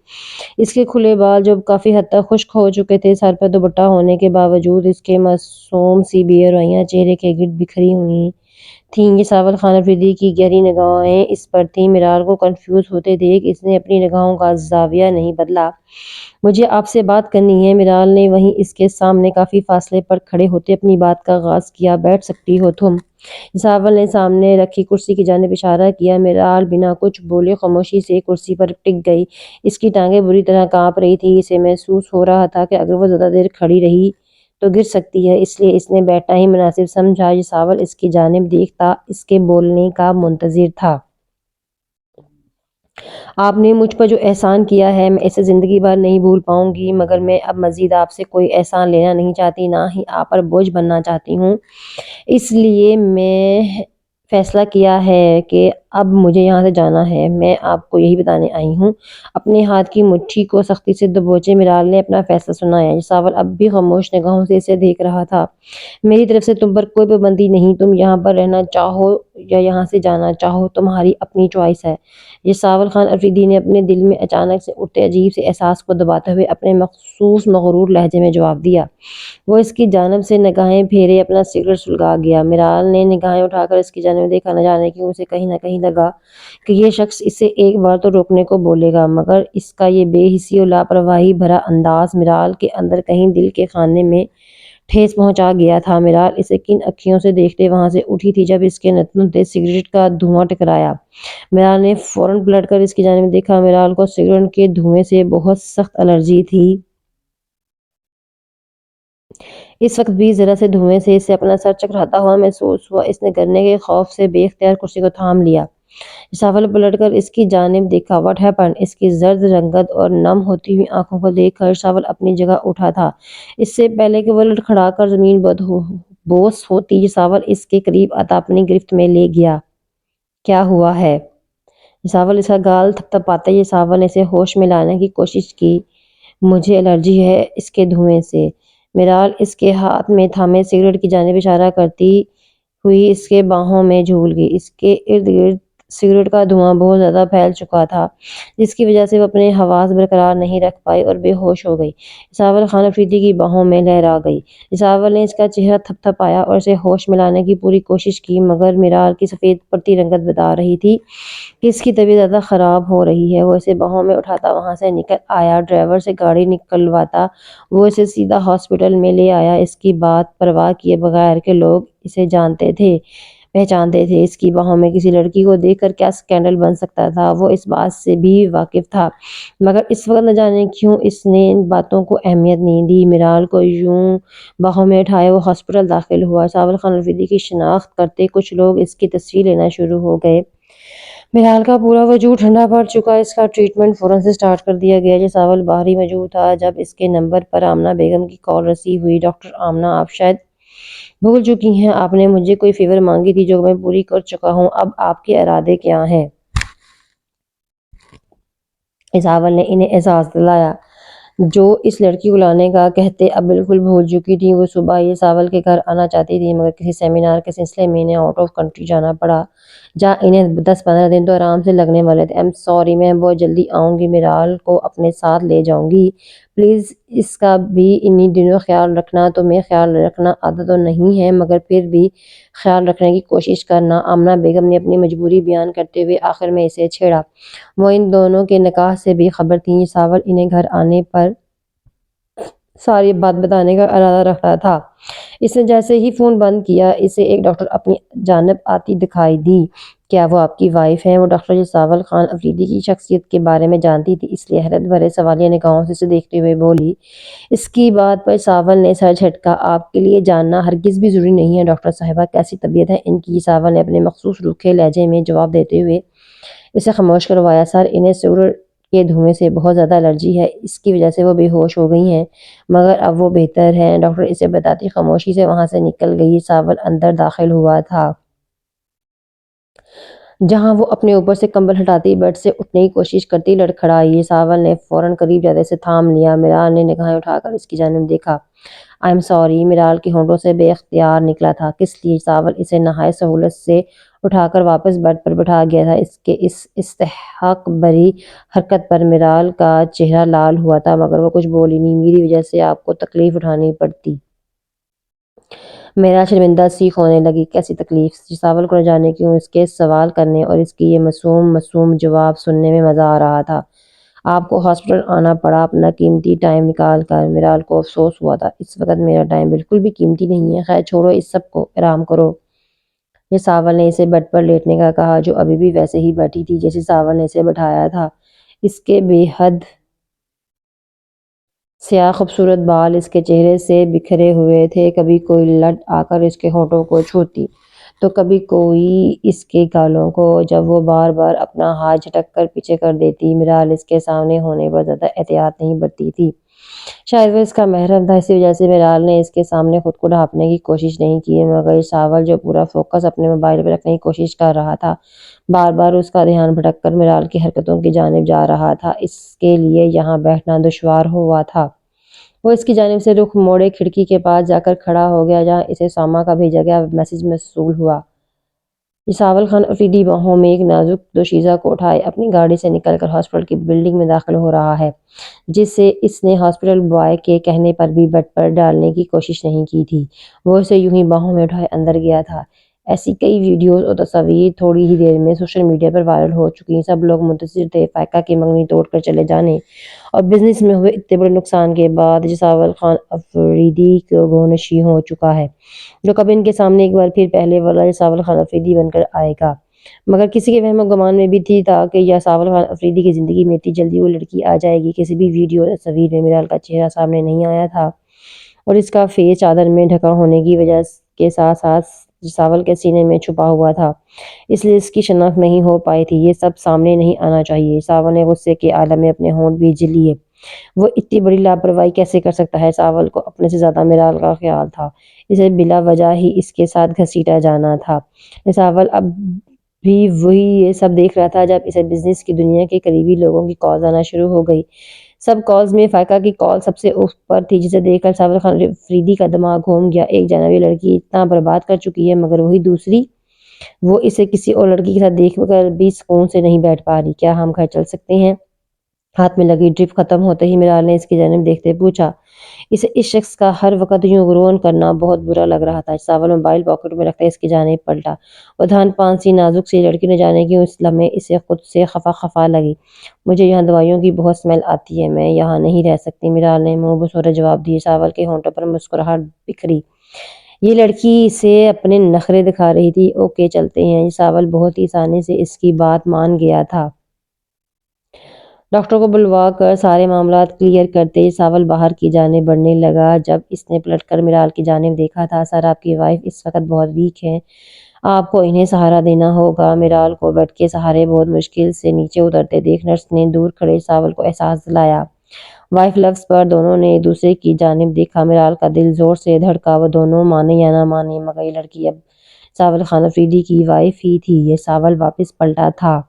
اس کے کھلے بال جو کافی حد تک خشک ہو چکے تھے، سر پر دوپٹہ ہونے کے باوجود اس کے معصوم سی بے رویاں چہرے کے گرد بکھری ہوئی تھیں۔ یہ ساول خان افریدی کی گہری نگاہیں اس پر تھیں۔ میرال کو کنفیوز ہوتے دیکھ اس نے اپنی نگاہوں کا زاویہ نہیں بدلا۔ مجھے آپ سے بات کرنی ہے۔ میرال نے وہیں اس کے سامنے کافی فاصلے پر کھڑے ہوتے اپنی بات کا آغاز کیا۔ بیٹھ سکتی ہو تم؟ ساول نے سامنے رکھی کرسی کی جانب اشارہ کیا۔ میرال بنا کچھ بولے خاموشی سے کرسی پر ٹک گئی۔ اس کی ٹانگیں بری طرح کانپ رہی تھیں۔ اسے محسوس ہو رہا تھا کہ اگر وہ زیادہ دیر کھڑی رہی تو گر سکتی ہے، اس لیے اس نے بیٹھنا ہی مناسب سمجھا۔ یہ ساول اس کی جانب دیکھتا اس کے بولنے کا منتظر تھا۔ آپ نے مجھ پر جو احسان کیا ہے میں اسے زندگی بھر نہیں بھول پاؤں گی، مگر میں اب مزید آپ سے کوئی احسان لینا نہیں چاہتی، نہ ہی آپ پر بوجھ بننا چاہتی ہوں۔ اس لیے میں فیصلہ کیا ہے کہ اب مجھے یہاں سے جانا ہے۔ میں آپ کو یہی بتانے آئی ہوں۔ اپنے ہاتھ کی مٹھی کو سختی سے دبوچے میرال نے اپنا فیصلہ سنایا۔ ساول اب بھی خاموش نگاہوں سے اسے دیکھ رہا تھا۔ میری طرف سے تم پر کوئی پابندی نہیں، تم یہاں پر رہنا چاہو یا یہاں سے جانا چاہو، تمہاری اپنی چوائس ہے۔ یہ ساول خان افریدی نے اپنے دل میں اچانک سے اٹھتے عجیب سے احساس کو دباتے ہوئے اپنے مخصوص مغرور لہجے میں جواب دیا۔ وہ اس کی جانب سے نگاہیں پھیرے اپنا سگریٹ سلگا گیا۔ میرال نے نگاہیں اٹھا کر اس کی جانب دیکھا۔ نہ جانے کیوں اسے کہیں نہ کہیں لگا کہ یہ شخص اسے ایک بار تو روکنے کو بولے گا، مگر اس کا یہ بے حسی اور لاپرواہی بھرا انداز میرال کے اندر کہیں دل کے خانے میں ٹھیس پہنچا گیا تھا۔ میرال اسے کن اکھیوں سے دیکھتے وہاں سے اٹھی تھی جب اس کے نتنوں سے سگریٹ کا دھواں ٹکرایا۔ میرال نے فوراً پلٹ کر اس کی جانب دیکھا۔ میرال کو سگریٹ کے دھوئیں سے بہت سخت الرجی تھی، اس وقت بھی ذرا سے دھوئیں سے اسے اپنا سر چکراتا ہوا محسوس ہوا۔ اس نے گرنے کے خوف سے بے اختیار کرسی کو تھام لیا۔ ساول پلٹ کر اس کی جانب دیکھا۔ What happen? اس کی زرد رنگت اور نم ہوتی ہوئی آنکھوں کو دیکھ کر ساول اپنی جگہ اٹھا تھا۔ اس سے پہلے کہ وہ لڑکھڑا کر زمین بوس ہوتی، ساول اس کے قریب آتا اپنی گرفت میں لے گیا۔ کیا ہوا ہے؟ ساول اس کا گال تھپتھپاتے یہ ساول نے اسے ہوش میں لانے کی کوشش کی۔ مجھے الرجی ہے اس کے دھوئیں سے۔ میرال اس کے ہاتھ میں تھامے سگریٹ کی جانب اشارہ کرتی ہوئی اس کے باہوں میں جھول گئی۔ اس کے ارد گرد سگریٹ کا دھواں بہت زیادہ پھیل چکا تھا، جس کی وجہ سے وہ اپنے حواس برقرار نہیں رکھ پائی اور بے ہوش ہو گئی۔ ساول خان افریدی کی باہوں میں لہرا گئی۔ ساول نے اس کا چہرہ تھپتھپایا اور اسے ہوش میں لانے کی پوری کوشش کی، مگر میرال کی سفید پڑتی رنگت بتا رہی تھی کہ اس کی طبیعت زیادہ خراب ہو رہی ہے۔ وہ اسے باہوں میں اٹھاتا وہاں سے نکل آیا، ڈرائیور سے گاڑی نکلواتا وہ اسے سیدھا ہاسپٹل میں لے آیا، اس کی بات پرواہ کیے بغیر کہ لوگ اسے پہچانتے تھے۔ اس کی باہوں میں کسی لڑکی کو دیکھ کر کیا سکینڈل بن سکتا تھا، وہ اس بات سے بھی واقف تھا، مگر اس وقت نہ جانے کیوں اس نے ان باتوں کو اہمیت نہیں دی۔ میرال کو یوں باہوں میں اٹھائے وہ ہاسپٹل داخل ہوا۔ ساول خان افریدی کی شناخت کرتے کچھ لوگ اس کی تصویر لینا شروع ہو گئے۔ میرال کا پورا وجود ٹھنڈا پڑ چکا۔ اس کا ٹریٹمنٹ فوراً سے سٹارٹ کر دیا گیا۔ ساول باہر ہی موجود تھا جب اس کے نمبر پر آمنہ بیگم کی کال رسیو ہوئی۔ ڈاکٹر آمنہ، آپ شاید بھول چکی ہیں، آپ نے مجھے کوئی فیور مانگی تھی جو میں پوری کر چکا ہوں۔ اب آپ کے ارادے کیا ہیں؟ ساول نے انہیں احساس دلایا جو اس لڑکی کو لانے کا کہتے اب بالکل بھول چکی تھی۔ وہ صبح یہ ساول کے گھر آنا چاہتی تھی، مگر کسی سیمینار کے سلسلے میں انہیں آؤٹ آف کنٹری جانا پڑا، جہاں انہیں 10-15 دن تو آرام سے لگنے والے تھے۔ I'm sorry، میں بہت جلدی آؤں گی، میرال کو اپنے ساتھ لے جاؤں گی، پلیز اس کا بھی انہی دنوں خیال رکھنا۔ تمہیں خیال رکھنا آتا تو نہیں ہے، مگر پھر بھی خیال رکھنے کی کوشش کرنا۔ آمنہ بیگم نے اپنی مجبوری بیان کرتے ہوئے آخر میں اسے چھیڑا۔ وہ ان دونوں کے نکاح سے بے خبر تھیں۔ ساول انہیں گھر آنے پر ساری بات بتانے کا ارادہ رکھتا تھا۔ اس نے جیسے ہی فون بند کیا، اسے ایک ڈاکٹر اپنی جانب آتی دکھائی دی۔ کیا وہ آپ کی وائف ہیں؟ وہ ڈاکٹر جو ساول خان افریدی کی شخصیت کے بارے میں جانتی تھی، اس لیے حیرت بھرے سوالیہ نگاہوں سے اسے دیکھتے ہوئے بولی۔ اس کی بات پر ساول نے سر جھٹکا۔ آپ کے لیے جاننا ہرگز بھی ضروری نہیں ہے ڈاکٹر صاحبہ، کیسی طبیعت ہے ان کی؟ ساول نے اپنے مخصوص روکھے لہجے میں جواب دیتے ہوئے اسے خاموش کروایا۔ سر، انہیں سگریٹ کے دھوئیں سے بہت زیادہ الرجی ہے، اس کی وجہ سے وہ بے ہوش ہو گئی ہیں، مگر اب وہ بہتر ہیں، ڈاکٹر اسے بتاتی خاموشی سے وہاں سے نکل گئی۔ ساول اندر داخل ہوا تھا، جہاں وہ اپنے اوپر سے کمبل ہٹاتی بیڈ سے اٹھنے کی کوشش کرتی لڑکھڑائی۔ ساول نے فوراً قریب جاتے اسے تھام لیا۔ میرال نے نگاہیں اٹھا کر اس کی جانب دیکھا۔ I'm sorry، میرال کے ہونٹوں سے بے اختیار نکلا تھا۔ کس لیے؟ ساول اسے نہایت سہولت سے اٹھا کر واپس بیڈ پر بٹھا گیا تھا۔ اس کے اس استحقاق بھری حرکت پر میرال کا چہرہ لال ہوا تھا، مگر وہ کچھ بولی نہیں۔ میری وجہ سے آپ کو تکلیف اٹھانی پڑتی۔ میرال شرمندہ سی ہونے لگی۔ کیسی تکلیف؟ ساول کو نہ جانے کیوں اس کے سوال کرنے اور اس کی یہ معصوم جواب سننے میں مزہ آ رہا تھا۔ آپ کو ہاسپٹل آنا پڑا اپنا قیمتی ٹائم نکال کر۔ میرال کو افسوس ہوا تھا، اس وقت میرا ٹائم بالکل بھی قیمتی نہیں ہے۔ خیر چھوڑو اس سب کو، آرام کرو۔ ساول نے اسے بیڈ پر لیٹنے کا کہا، جو ابھی بھی ویسے ہی بیٹھی تھی جیسے ساول نے اسے بٹھایا تھا۔ اس کے بے حد سیاہ خوبصورت بال اس کے چہرے سے بکھرے ہوئے تھے، کبھی کوئی لٹ آ کر اس کے ہونٹوں کو چھوتی تو کبھی کوئی اس کے گالوں کو۔ جب وہ بار بار اپنا ہاتھ جھٹک کر پیچھے کر دیتی، میرال اس کے سامنے ہونے پر زیادہ احتیاط نہیں برتی تھی۔ شاید وہ اس کا محرم تھا، اسی وجہ سے میرال نے اس کے سامنے خود کو ڈھانپنے کی کوشش نہیں کی، مگر ساول جو پورا فوکس اپنے موبائل پر رکھنے کی کوشش کر رہا تھا، بار بار اس کا دھیان بھٹک کر میرال کی حرکتوں کی جانب جا رہا تھا۔ اس کے لیے یہاں بیٹھنا دشوار ہوا تھا۔ وہ اس کی جانب سے رخ موڑے کھڑکی کے پاس جا کر کھڑا ہو گیا، جہاں اسے ساما کا بھیجا گیا میسج موصول ہوا۔ ساول خان افریدی باہوں میں ایک نازک دوشیزہ کو اٹھائے اپنی گاڑی سے نکل کر ہاسپٹل کی بلڈنگ میں داخل ہو رہا ہے، جسے اس نے ہاسپٹل بوائے کے کہنے پر بھی بیڈ پر ڈالنے کی کوشش نہیں کی تھی۔ وہ اسے یوں ہی باہوں میں اٹھائے اندر گیا تھا۔ ایسی کئی ویڈیوز اور تصاویر تھوڑی ہی دیر میں سوشل میڈیا پر وائرل ہو چکی۔ سب لوگ منتظر تھے فائقہ کی منگنی توڑ کر چلے جانے اور بزنس میں ہوئے اتنے بڑے نقصان کے بعد ساول خان افریدی کو گونشی ہو چکا ہے، جو کب ان کے سامنے ایک بار پھر پہلے والا ساول خان افریدی بن کر آئے گا۔ مگر کسی کے وہم و گمان میں بھی تھی تھا کہ یا ساول خان افریدی کی زندگی میں اتنی جلدی وہ لڑکی آ جائے گی۔ کسی بھی ویڈیو اور تصویر میں میرال کا چہرہ سامنے نہیں آیا تھا۔ اور اس کا فیس چادر میں ڈھکا ہونے کی وجہ کے ساتھ ساتھ ساول کے سینے میں چھپا ہوا تھا، اس لیے اس کی شناخت نہیں ہو پائی تھی۔ یہ سب سامنے نہیں آنا چاہیے۔ ساول نے غصے کے عالم میں اپنے ہونٹ بھیج لیے۔ وہ اتنی بڑی لاپرواہی کیسے کر سکتا ہے؟ ساول کو اپنے سے زیادہ میرال کا خیال تھا۔ اسے بلا وجہ ہی اس کے ساتھ گھسیٹا جانا تھا۔ ساول اب بھی وہی یہ سب دیکھ رہا تھا جب اسے بزنس کی دنیا کے قریبی لوگوں کی کالز آنا شروع ہو گئی۔ سب کالز میں فائقہ کی کال سب سے اوپر تھی، جسے دیکھ کر ساول خان افریدی کا دماغ گھوم گیا۔ ایک جانبی لڑکی اتنا برباد کر چکی ہے، مگر وہی دوسری، وہ اسے کسی اور لڑکی کے ساتھ دیکھ کر بھی سکون سے نہیں بیٹھ پا رہی۔ کیا ہم گھر چل سکتے ہیں؟ ہاتھ میں لگی ڈرپ ختم ہوتے ہی میرال نے اس کی جانب دیکھتے پوچھا۔ اسے اس شخص کا ہر وقت یوں غرون کرنا بہت برا لگ رہا تھا۔ ساول موبائل پاکٹ میں رکھتے اس کی جانب پلٹا۔ ودھان پان سی نازک سی لڑکی، نہ جانے کیوں اس لمحے اسے خود سے خفا لگی۔ مجھے یہاں دوائیوں کی بہت سمیل آتی ہے، میں یہاں نہیں رہ سکتی، میرال نے منہ بسورے جواب دیے۔ ساول کے ہونٹوں پر مسکراہٹ بکھری۔ یہ لڑکی اسے اپنے نخرے دکھا رہی تھی۔ اوکے چلتے ہیں۔ ساول بہت ہی آسانی سے اس کی بات مان گیا تھا۔ ڈاکٹر کو بلوا کر سارے معاملات کلیئر کرتے ساول باہر کی جانب بڑھنے لگا۔ جب اس نے پلٹ کر میرال کی جانب دیکھا تھا، سر آپ کی وائف اس وقت بہت ویک ہے، آپ کو انہیں سہارا دینا ہوگا۔ میرال کو بیڈ کے سہارے بہت مشکل سے نیچے اترتے دیکھ نرس نے دور کھڑے ساول کو احساس دلایا۔ وائف لفظ پر دونوں نے ایک دوسرے کی جانب دیکھا۔ میرال کا دل زور سے دھڑکا، وہ دونوں مانے یا نہ مانے مگر یہ لڑکی اب ساول خان افریدی کی وائف ہی تھی۔ یہ ساول واپس پلٹا تھا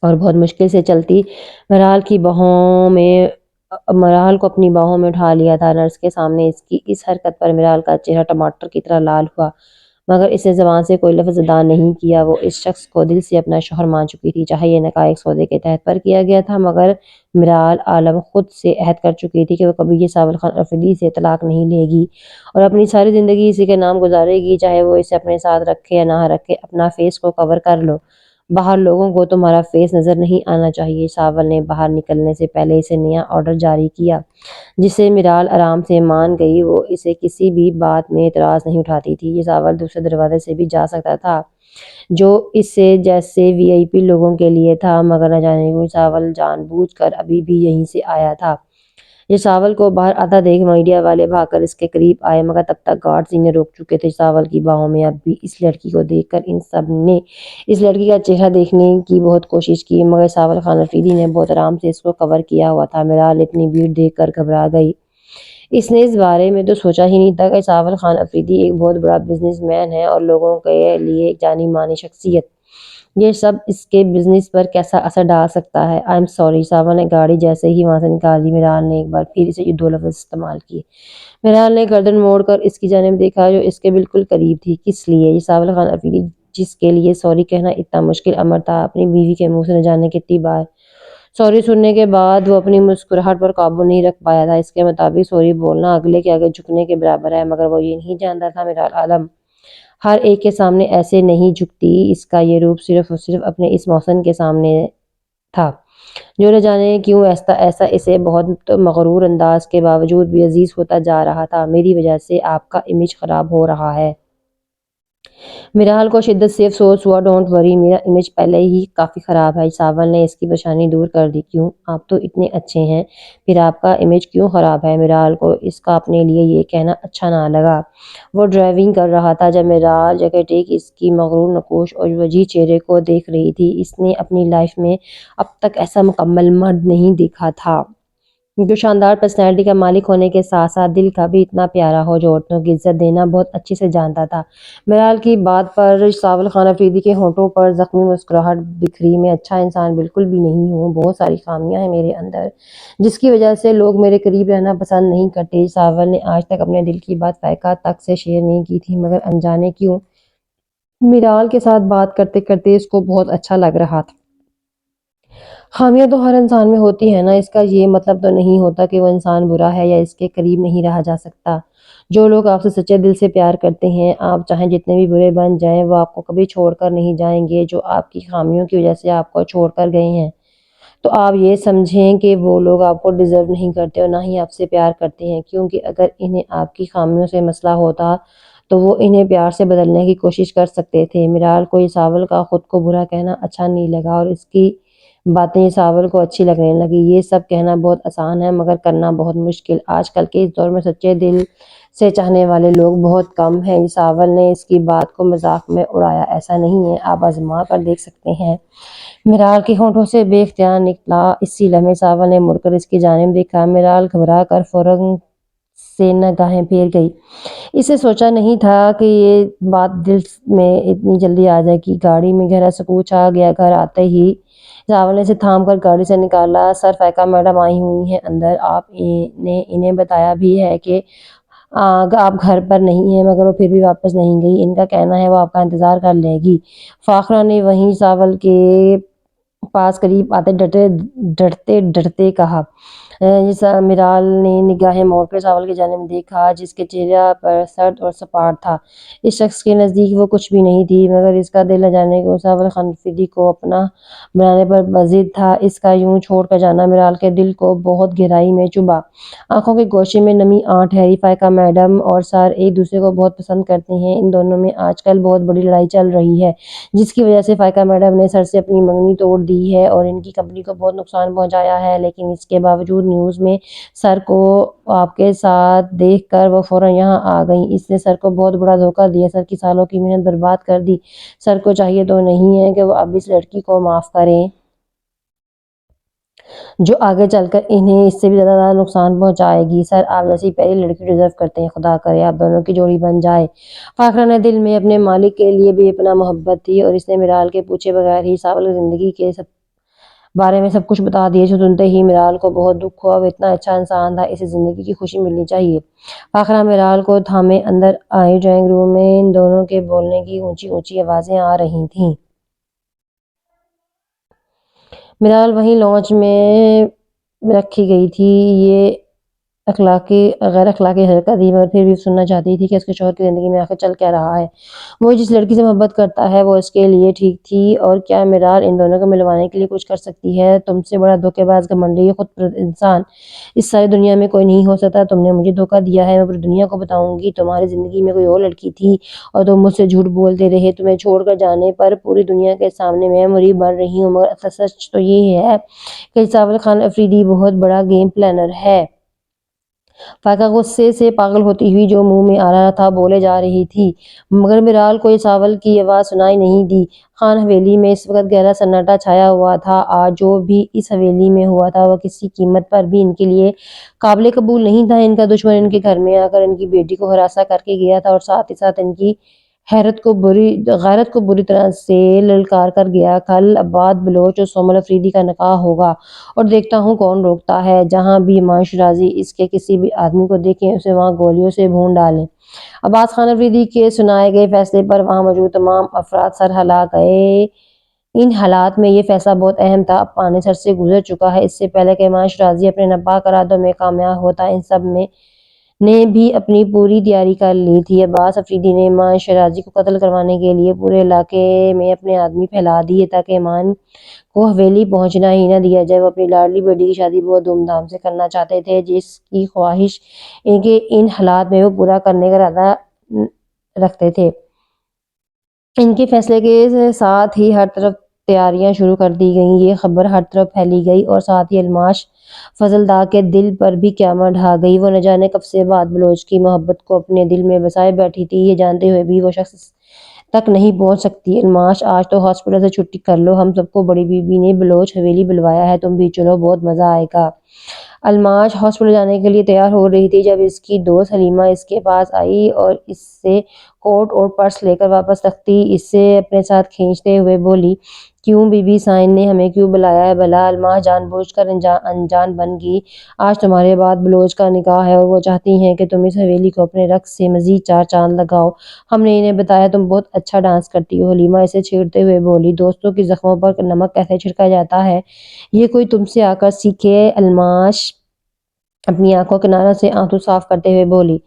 اور بہت مشکل سے چلتی میرال کو اپنی باہوں میں اٹھا لیا تھا۔ نرس کے سامنے اس کی اس حرکت پر میرال کا چہرہ ٹماٹر کی طرح لال ہوا، مگر اس نے زبان سے کوئی لفظ ادا نہیں کیا۔ وہ اس شخص کو دل سے اپنا شوہر مان چکی تھی، چاہے یہ نکاح ایک سودے کے تحت پر کیا گیا تھا، مگر میرال عالم خود سے عہد کر چکی تھی کہ وہ کبھی یہ ساول خان افریدی سے طلاق نہیں لے گی اور اپنی ساری زندگی اسی کے نام گزارے گی، چاہے وہ اسے اپنے ساتھ رکھے یا نہ رکھے۔ اپنا فیس کو کور کر لو، باہر لوگوں کو تمہارا فیس نظر نہیں آنا چاہیے۔ ساول نے باہر نکلنے سے پہلے اسے نیا آرڈر جاری کیا، جسے میرال آرام سے مان گئی۔ وہ اسے کسی بھی بات میں اعتراض نہیں اٹھاتی تھی۔ یہ ساول دوسرے دروازے سے بھی جا سکتا تھا، جو اس سے جیسے وی آئی پی لوگوں کے لیے تھا، مگر نہ جانے کیوں ساول جان بوجھ کر ابھی بھی یہیں سے آیا تھا۔ یہ ساول کو باہر آتا دیکھ میڈیا والے بھاگ کر اس کے قریب آئے، مگر تب تک گارڈز انہیں روک چکے تھے۔ ساول کی باہوں میں اب بھی اس لڑکی کو دیکھ کر ان سب نے اس لڑکی کا چہرہ دیکھنے کی بہت کوشش کی، مگر ساول خان افریدی نے بہت آرام سے اس کو کور کیا ہوا تھا۔ میرال اتنی بھیڑ دیکھ کر گھبرا گئی۔ اس نے اس بارے میں تو سوچا ہی نہیں تھا کہ ساول خان افریدی ایک بہت بڑا بزنس مین ہے اور لوگوں کے لیے ایک جانی مانی شخصیت۔ یہ سب اس کے بزنس پر کیسا اثر ڈال سکتا ہے؟ I am sorry. ساول نے گاڑی جیسے ہی وہاں سے نکالی، میرال نے ایک بار پھر اسے یہ دو لفظ استعمال کیے۔ میرال نے گردن موڑ کر اس کی جانب دیکھا جو اس کے بالکل قریب تھی۔ کس لیے؟ یہ ساول خان افریدی جس کے لیے سوری کہنا اتنا مشکل امر تھا، اپنی بیوی کے منہ سے نہ جانے کتنی بار سوری سننے کے بعد وہ اپنی مسکراہٹ پر قابو نہیں رکھ پایا تھا۔ اس کے مطابق سوری بولنا اگلے کے آگے جھکنے کے برابر ہے، مگر وہ یہ نہیں جانتا تھا میرال عالم ہر ایک کے سامنے ایسے نہیں جھکتی۔ اس کا یہ روپ صرف اور صرف اپنے اس محسن کے سامنے تھا، جو نہ جانے کیوں ایسا اسے بہت مغرور انداز کے باوجود بھی عزیز ہوتا جا رہا تھا۔ میری وجہ سے آپ کا امیج خراب ہو رہا ہے۔ میرال کو شدت سے افسوس ہوا۔ ڈونٹ وری، میرا امیج پہلے ہی کافی خراب ہے۔ ساول نے اس کی پریشانی دور کر دی۔ کیوں؟ آپ تو اتنے اچھے ہیں، پھر آپ کا امیج کیوں خراب ہے؟ میرال کو اس کا اپنے لیے یہ کہنا اچھا نہ لگا۔ وہ ڈرائیونگ کر رہا تھا جب میرال جگہ اس کی مغرور نقوش اور وجیح چہرے کو دیکھ رہی تھی۔ اس نے اپنی لائف میں اب تک ایسا مکمل مرد نہیں دیکھا تھا، جو شاندار پرسنالٹی کا مالک ہونے کے ساتھ ساتھ دل کا بھی اتنا پیارا ہو، جو عورتوں کی عزت دینا بہت اچھے سے جانتا تھا۔ میرال کی بات پر ساول خان افریدی کے ہونٹوں پر زخمی مسکراہٹ بکھری۔ میں اچھا انسان بالکل بھی نہیں ہوں، بہت ساری خامیاں ہیں میرے اندر، جس کی وجہ سے لوگ میرے قریب رہنا پسند نہیں کرتے۔ ساول نے آج تک اپنے دل کی بات فائقہ تک سے شیئر نہیں کی تھی، مگر انجانے کیوں میرال کے ساتھ بات کرتے کرتے اس کو بہت اچھا لگ رہا تھا۔ خامیاں تو ہر انسان میں ہوتی ہیں نا، اس کا یہ مطلب تو نہیں ہوتا کہ وہ انسان برا ہے یا اس کے قریب نہیں رہا جا سکتا۔ جو لوگ آپ سے سچے دل سے پیار کرتے ہیں، آپ چاہیں جتنے بھی برے بن جائیں، وہ آپ کو کبھی چھوڑ کر نہیں جائیں گے۔ جو آپ کی خامیوں کی وجہ سے آپ کو چھوڑ کر گئے ہیں، تو آپ یہ سمجھیں کہ وہ لوگ آپ کو ڈیزرو نہیں کرتے اور نہ ہی آپ سے پیار کرتے ہیں، کیونکہ اگر انہیں آپ کی خامیوں سے مسئلہ ہوتا تو وہ انہیں پیار سے بدلنے کی کوشش کر سکتے تھے۔ میرال کو یہ ساول کا خود کو برا کہنا اچھا نہیں لگا اور اس کی باتیں ساول کو اچھی لگنے لگی۔ یہ سب کہنا بہت آسان ہے مگر کرنا بہت مشکل۔ آج کل کے اس دور میں سچے دل سے چاہنے والے لوگ بہت کم ہیں۔ ساول نے اس کی بات کو مذاق میں اڑایا۔ ایسا نہیں ہے، آپ آزما کر دیکھ سکتے ہیں۔ میرال کے ہونٹوں سے بے اختیار نکلا۔ اسی لمحے ساول نے مڑ کر اس کی جانب دیکھا۔ میرال گھبرا کر فوراً سے نگاہیں پھیر گئی۔ اسے سوچا نہیں تھا کہ یہ بات دل میں اتنی جلدی آ جائے گی۔ گاڑی میں گہرا سکوت چھا گیا۔ گھر آتے ہی ساول نے اسے تھام کر گاڑی سے نکالا۔ سر فائقہ میڈم آئی ہوئی ہیں اندر۔ آپ نے انہیں بتایا بھی ہے کہ آپ گھر پر نہیں ہیں، مگر وہ پھر بھی واپس نہیں گئی۔ ان کا کہنا ہے وہ آپ کا انتظار کر لے گی۔ فاخرہ نے وہیں ساول کے پاس قریب آتے ڈرتے ڈرتے کہا۔ میرال نے نگاہیں موڑ کر ساول کی جانب دیکھا جس کے چہرے پر سرد اور سپاٹ تھا۔ اس شخص کے نزدیک وہ کچھ بھی نہیں تھی مگر اس کا دل نہ جانے کیوں ساول خان افریدی کو اپنا بنانے پر بضد تھا۔ اس کا یوں چھوڑ کر جانا میرال کے دل کو بہت گہرائی میں چبھا۔ آنکھوں کے گوشے میں نمی آ ٹھہری۔ فائقہ میڈم اور سر ایک دوسرے کو بہت پسند کرتے ہیں۔ ان دونوں میں آج کل بہت بڑی لڑائی چل رہی ہے جس کی وجہ سے فائقہ میڈم نے سر سے اپنی منگنی توڑ دی ہے اور ان کی کمپنی کو بہت نقصان پہنچایا ہے، لیکن اس کے باوجود نیوز میں سر کو آپ کے ساتھ دیکھ کر وہ فوراً یہاں آ گئیں۔ اس نے سر کو بہت بڑا دھوکہ دیا، سر کی سالوں کی محنت برباد کر دی۔ سر کو چاہیے تو نہیں ہے کہ وہ اب اس لڑکی کو معاف کریں جو آگے چل کر انہیں اس سے بھی زیادہ نقصان پہنچائے گی۔ سر آپ جیسی پہلی لڑکی ڈیزرو کرتے ہیں، خدا کرے آپ دونوں کی جوڑی بن جائے۔ فاخرہ نے دل میں اپنے مالک کے لیے بے پناہ محبت تھی اور اس نے میرال کے پوچھے بغیر ہی ساول کی زندگی کے بارے میں سب کچھ بتا دیا۔ جو سنتے ہی میرال کو بہت دکھ ہوا۔ وہ اتنا اچھا انسان تھا، اسے زندگی کی خوشی ملنی چاہیے۔ فاخرہ میرال کو تھامے اندر آئی۔ ڈرائنگ روم میں ان دونوں کے بولنے کی اونچی اونچی آوازیں آ رہی تھیں۔ میرال وہیں لانچ میں رکھی گئی تھی۔ یہ غیر اخلاقی حرکت تھی مگر پھر بھی سننا چاہتی تھی کہ اس کے شوہر کی زندگی میں آخر چل کیا رہا ہے۔ وہ جس لڑکی سے محبت کرتا ہے وہ اس کے لیے ٹھیک تھی، اور کیا میرال ان دونوں کو ملوانے کے لیے کچھ کر سکتی ہے؟ تم سے بڑا دھوکے باز، گھمنڈی، خود پرست انسان اس ساری دنیا میں کوئی نہیں ہو سکتا۔ تم نے مجھے دھوکہ دیا ہے، میں پوری دنیا کو بتاؤں گی تمہاری زندگی میں کوئی اور لڑکی تھی اور تم مجھ سے جھوٹ بولتے رہے۔ تمہیں چھوڑ کر جانے پر پوری دنیا کے سامنے میں مریب بن رہی ہوں، مگر اصل سچ تو یہ ہے کہ ساول خان افریدی بہت بڑا گیم پلانر ہے۔ فائقہ غصے سے پاگل ہوتی ہوئی جو منہ میں آ رہا تھا بولے جا رہی تھی، مگر میرال کو ساول کی آواز سنائی نہیں دی۔ خان حویلی میں اس وقت گہرا سناٹا چھایا ہوا تھا۔ آج جو بھی اس حویلی میں ہوا تھا وہ کسی قیمت پر بھی ان کے لیے قابل قبول نہیں تھا۔ ان کا دشمن ان کے گھر میں آ کر ان کی بیٹی کو ہراساں کر کے گیا تھا اور ساتھ ہی ساتھ ان کی غیرت کو بری طرح سے للکار کر گیا۔ کل عباد بلوچ اور سومل افریدی کا نکاح ہوگا اور دیکھتا ہوں کون روکتا ہے۔ جہاں بھی ماں شیرازی اس کے کسی بھی آدمی کو دیکھیں اسے وہاں گولیوں سے بھون ڈالیں۔ عباس خان افریدی کے سنائے گئے فیصلے پر وہاں موجود تمام افراد سر ہلا گئے۔ ان حالات میں یہ فیصلہ بہت اہم تھا۔ اب پانی سر سے گزر چکا ہے۔ اس سے پہلے کہ ماں شیرازی اپنے ناپاک ارادوں میں کامیاب ہوتا، ان سب نے بھی اپنی پوری تیاری کر لی تھی۔ عباس افریدی نے ماں شیرازی کو قتل کروانے کے لیے پورے علاقے میں اپنے آدمی پھیلا دیے تاکہ ایمان کو حویلی پہنچنا ہی نہ دیا جائے۔ وہ اپنی لاڈلی بیٹی کی شادی بہت دھوم دھام سے کرنا چاہتے تھے، جس کی خواہش ان کے ان حالات میں وہ پورا کرنے کا ارادہ رکھتے تھے۔ ان کے فیصلے کے ساتھ ہی ہر طرف تیاریاں شروع کر دی گئیں۔ یہ خبر ہر طرف پھیلی گئی اور ساتھ ہی الماش فضل داغ کے دل پر بھی قیامت ڈھا گئی۔ وہ نہ جانے کب سے عباد بلوچ کی محبت کو اپنے دل میں بسائے بیٹھی تھی، یہ جانتے ہوئے بھی وہ شخص تک نہیں پہنچ سکتی۔ الماش آج تو ہاسپٹل سے چھٹی کر لو، ہم سب کو بڑی بی بی نے بلوچ حویلی بلوایا ہے، تم بھی چلو، بہت مزہ آئے گا۔ الماش ہاسپٹل جانے کے لیے تیار ہو رہی تھی جب اس کی دوست حلیمہ اس کے پاس آئی اور اس سے کوٹ اور پرس لے کر واپس رکھتی اسے اپنے ساتھ کھینچتے ہوئے بولی، کیوں بی بی سائن نے ہمیں کیوں بلایا ہے بھلا؟ الماش جان بوجھ کر انجان بن گئی۔ آج تمہارے عباد بلوچ کا نکاح ہے اور وہ چاہتی ہیں کہ تم اس حویلی کو اپنے رقص سے مزید چار چاند لگاؤ۔ ہم نے انہیں بتایا تم بہت اچھا ڈانس کرتی ہو۔ حلیمہ اسے چھیڑتے ہوئے بولی، دوستوں کے زخموں پر نمک کیسے چھڑکا جاتا ہے یہ کوئی تم سے آ کر سیکھے؟ الماش اپنی آنکھوں کے کناروں سے آنسو صاف کرتے ہوئے بولی،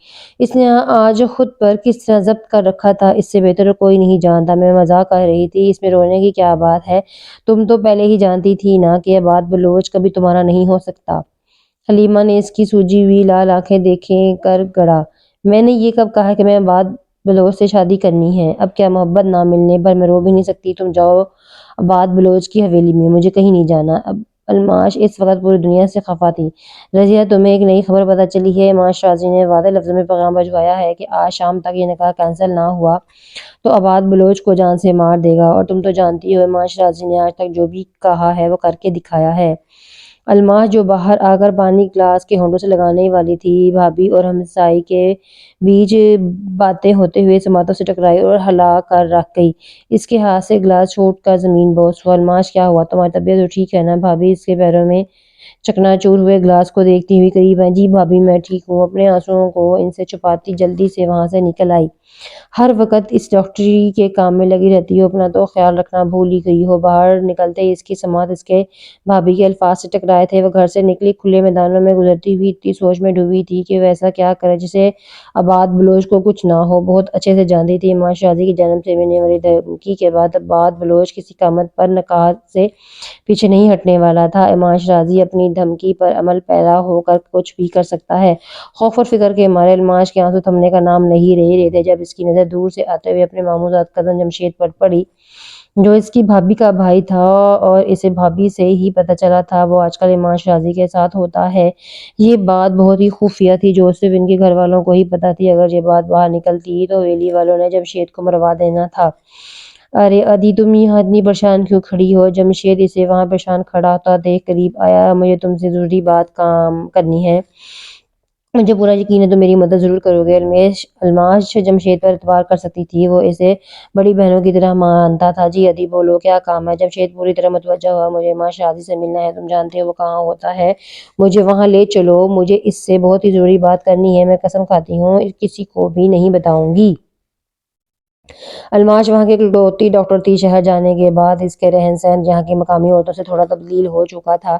اس نے آج خود پر کس طرح ضبط کر رکھا تھا اس سے بہتر کوئی نہیں جانتا۔ میں مذاق کر رہی تھی، اس میں رونے کی کیا بات ہے؟ تم تو پہلے ہی جانتی تھی نا کہ عباد بلوچ کبھی تمہارا نہیں ہو سکتا۔ حلیمہ نے اس کی سوجی ہوئی لال آنکھیں دیکھیں کر گڑا، میں نے یہ کب کہا کہ میں عباد بلوچ سے شادی کرنی ہے؟ اب کیا محبت نہ ملنے پر میں رو بھی نہیں سکتی؟ تم جاؤ عباد بلوچ کی حویلی میں، مجھے کہیں نہیں جانا۔ اب الماش اس وقت پوری دنیا سے خفا تھی۔ رضیہ تمہیں ایک نئی خبر پتہ چلی ہے؟ امام شازی نے واضح لفظوں میں پیغام بھجوایا ہے کہ آج شام تک یہ نکاح کینسل نہ ہوا تو عباد بلوچ کو جان سے مار دے گا، اور تم تو جانتی ہو امام شازی نے آج تک جو بھی کہا ہے وہ کر کے دکھایا ہے۔ الماس جو باہر آ کر پانی گلاس کے ہونٹوں سے لگانے ہی والی تھی، بھابھی اور ہمسائی کے بیچ باتیں ہوتے ہوئے سماعتوں سے ٹکرائی اور ہلا کر رکھ گئی۔ اس کے ہاتھ سے گلاس چھوٹ کر زمین بوس ہوا۔ الماس کیا ہوا؟ تمہاری طبیعت تو ٹھیک ہے نا؟ بھابھی اس کے پیروں میں چکنا چور ہوئے گلاس کو دیکھتی ہوئی قریب آئی۔ جی بھابھی میں ٹھیک ہوں۔ اپنے آنسوؤں کو ان سے چھپاتی جلدی سے وہاں سے نکل آئی۔ ہر وقت اس ڈاکٹری کے کام میں لگی رہتی ہو، اپنا تو خیال رکھنا بھول ہی گئی ہو۔ باہر نکلتے ہی اس کی سماعت اس کے بھابھی کے الفاظ سے ٹکرائے تھے۔ وہ گھر سے نکلی، کھلے میدانوں میں گزرتی ہوئی اتنی سوچ میں ڈوبی تھی کہ وہ ایسا کیا کرے جسے عباد بلوچ کو کچھ نہ ہو۔ بہت اچھے سے جانتی تھی امام شازی کی جانب سے ملنے والی دھمکی کے بعد عباد بلوچ کسی قیمت پر نکاح سے پیچھے نہیں ہٹنے والا تھا۔ امام شازی اپنی دھمکی پر عمل پیرا ہو کر کچھ بھی کر سکتا ہے۔ خوف اور فکر کے مارے الماس کے آنسو تھمنے کا نام نہیں لے رہے تھے جب اس کی نظر دور سے آتے ہوئے اپنے ماموزاد کزن جمشید پر پڑی، جو اس کی بھابھی کا بھائی تھا اور اسے بھابھی سے ہی پتہ چلا تھا وہ آج کل امام شازی کے ساتھ ہوتا ہے۔ یہ بات بہت ہی خفیہ تھی جو صرف ان کے گھر والوں کو ہی پتہ تھی۔ اگر یہ بات باہر نکلتی تو حویلی والوں نے جمشید کو مروا دینا تھا۔ ارے ادی تم یہاں اتنی پریشان کیوں کھڑی ہو؟ جمشید اسے وہاں پریشان کھڑا ہوتا دیکھ قریب آیا۔ مجھے تم سے ضروری بات کرنی ہے، مجھے پورا یقین ہے تم میری مدد ضرور کرو گے۔ الماس جمشید پر اعتبار کر سکتی تھی، وہ اسے بڑی بہنوں کی طرح مانتا تھا۔ جی ادی بولو کیا کام ہے؟ جمشید پوری طرح متوجہ ہوا۔ مجھے امام شازی سے ملنا ہے، تم جانتے ہو وہ کہاں ہوتا ہے، مجھے وہاں لے چلو، مجھے اس سے بہت ہی ضروری بات کرنی ہے، میں قسم کھاتی ہوں کسی کو بھی نہیں بتاؤں گی۔ الماس وہاں کی اکلوتی ڈاکٹر تھی۔ شہر جانے کے بعد اس کے رہن سہن یہاں کی مقامی عورتوں سے تھوڑا تبدیل ہو چکا تھا۔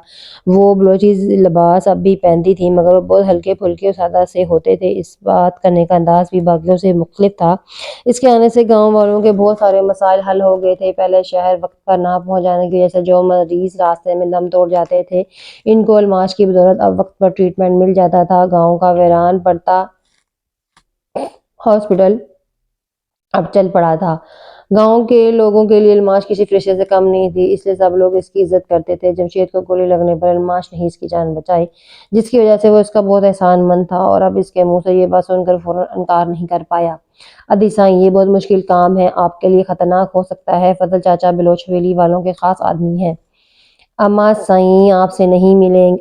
وہ بلوچی لباس اب بھی پہنتی تھی مگر وہ بہت ہلکے پھلکے اور سادہ سے ہوتے تھے۔ اس بات کرنے کا انداز بھی باقیوں سے مختلف تھا۔ اس کے آنے سے گاؤں والوں کے بہت سارے مسائل حل ہو گئے تھے۔ پہلے شہر وقت پر نہ پہنچ جانے کی وجہ سے جو مریض راستے میں دم توڑ جاتے تھے، ان کو الماس کی بدولت اب وقت پر ٹریٹمنٹ مل جاتا تھا۔ گاؤں کا ویران پڑتا ہاسپٹل اب چل پڑا تھا۔ گاؤں کے لوگوں کے لیے الماس کسی فرشتے سے کم نہیں تھی، اس لیے سب لوگ اس کی عزت کرتے تھے۔ جمشید کو گولی لگنے پر الماس نے ہی اس کی جان بچائی، جس کی وجہ سے وہ اس کا بہت احسان مند تھا، اور اب اس کے منہ سے یہ بات سن کر فوراً انکار نہیں کر پایا۔ ادی سائیں یہ بہت مشکل کام ہے، آپ کے لیے خطرناک ہو سکتا ہے۔ فضل چاچا بلوچ حویلی والوں کے خاص آدمی ہیں۔ اماں سائیں آپ سے نہیں ملیں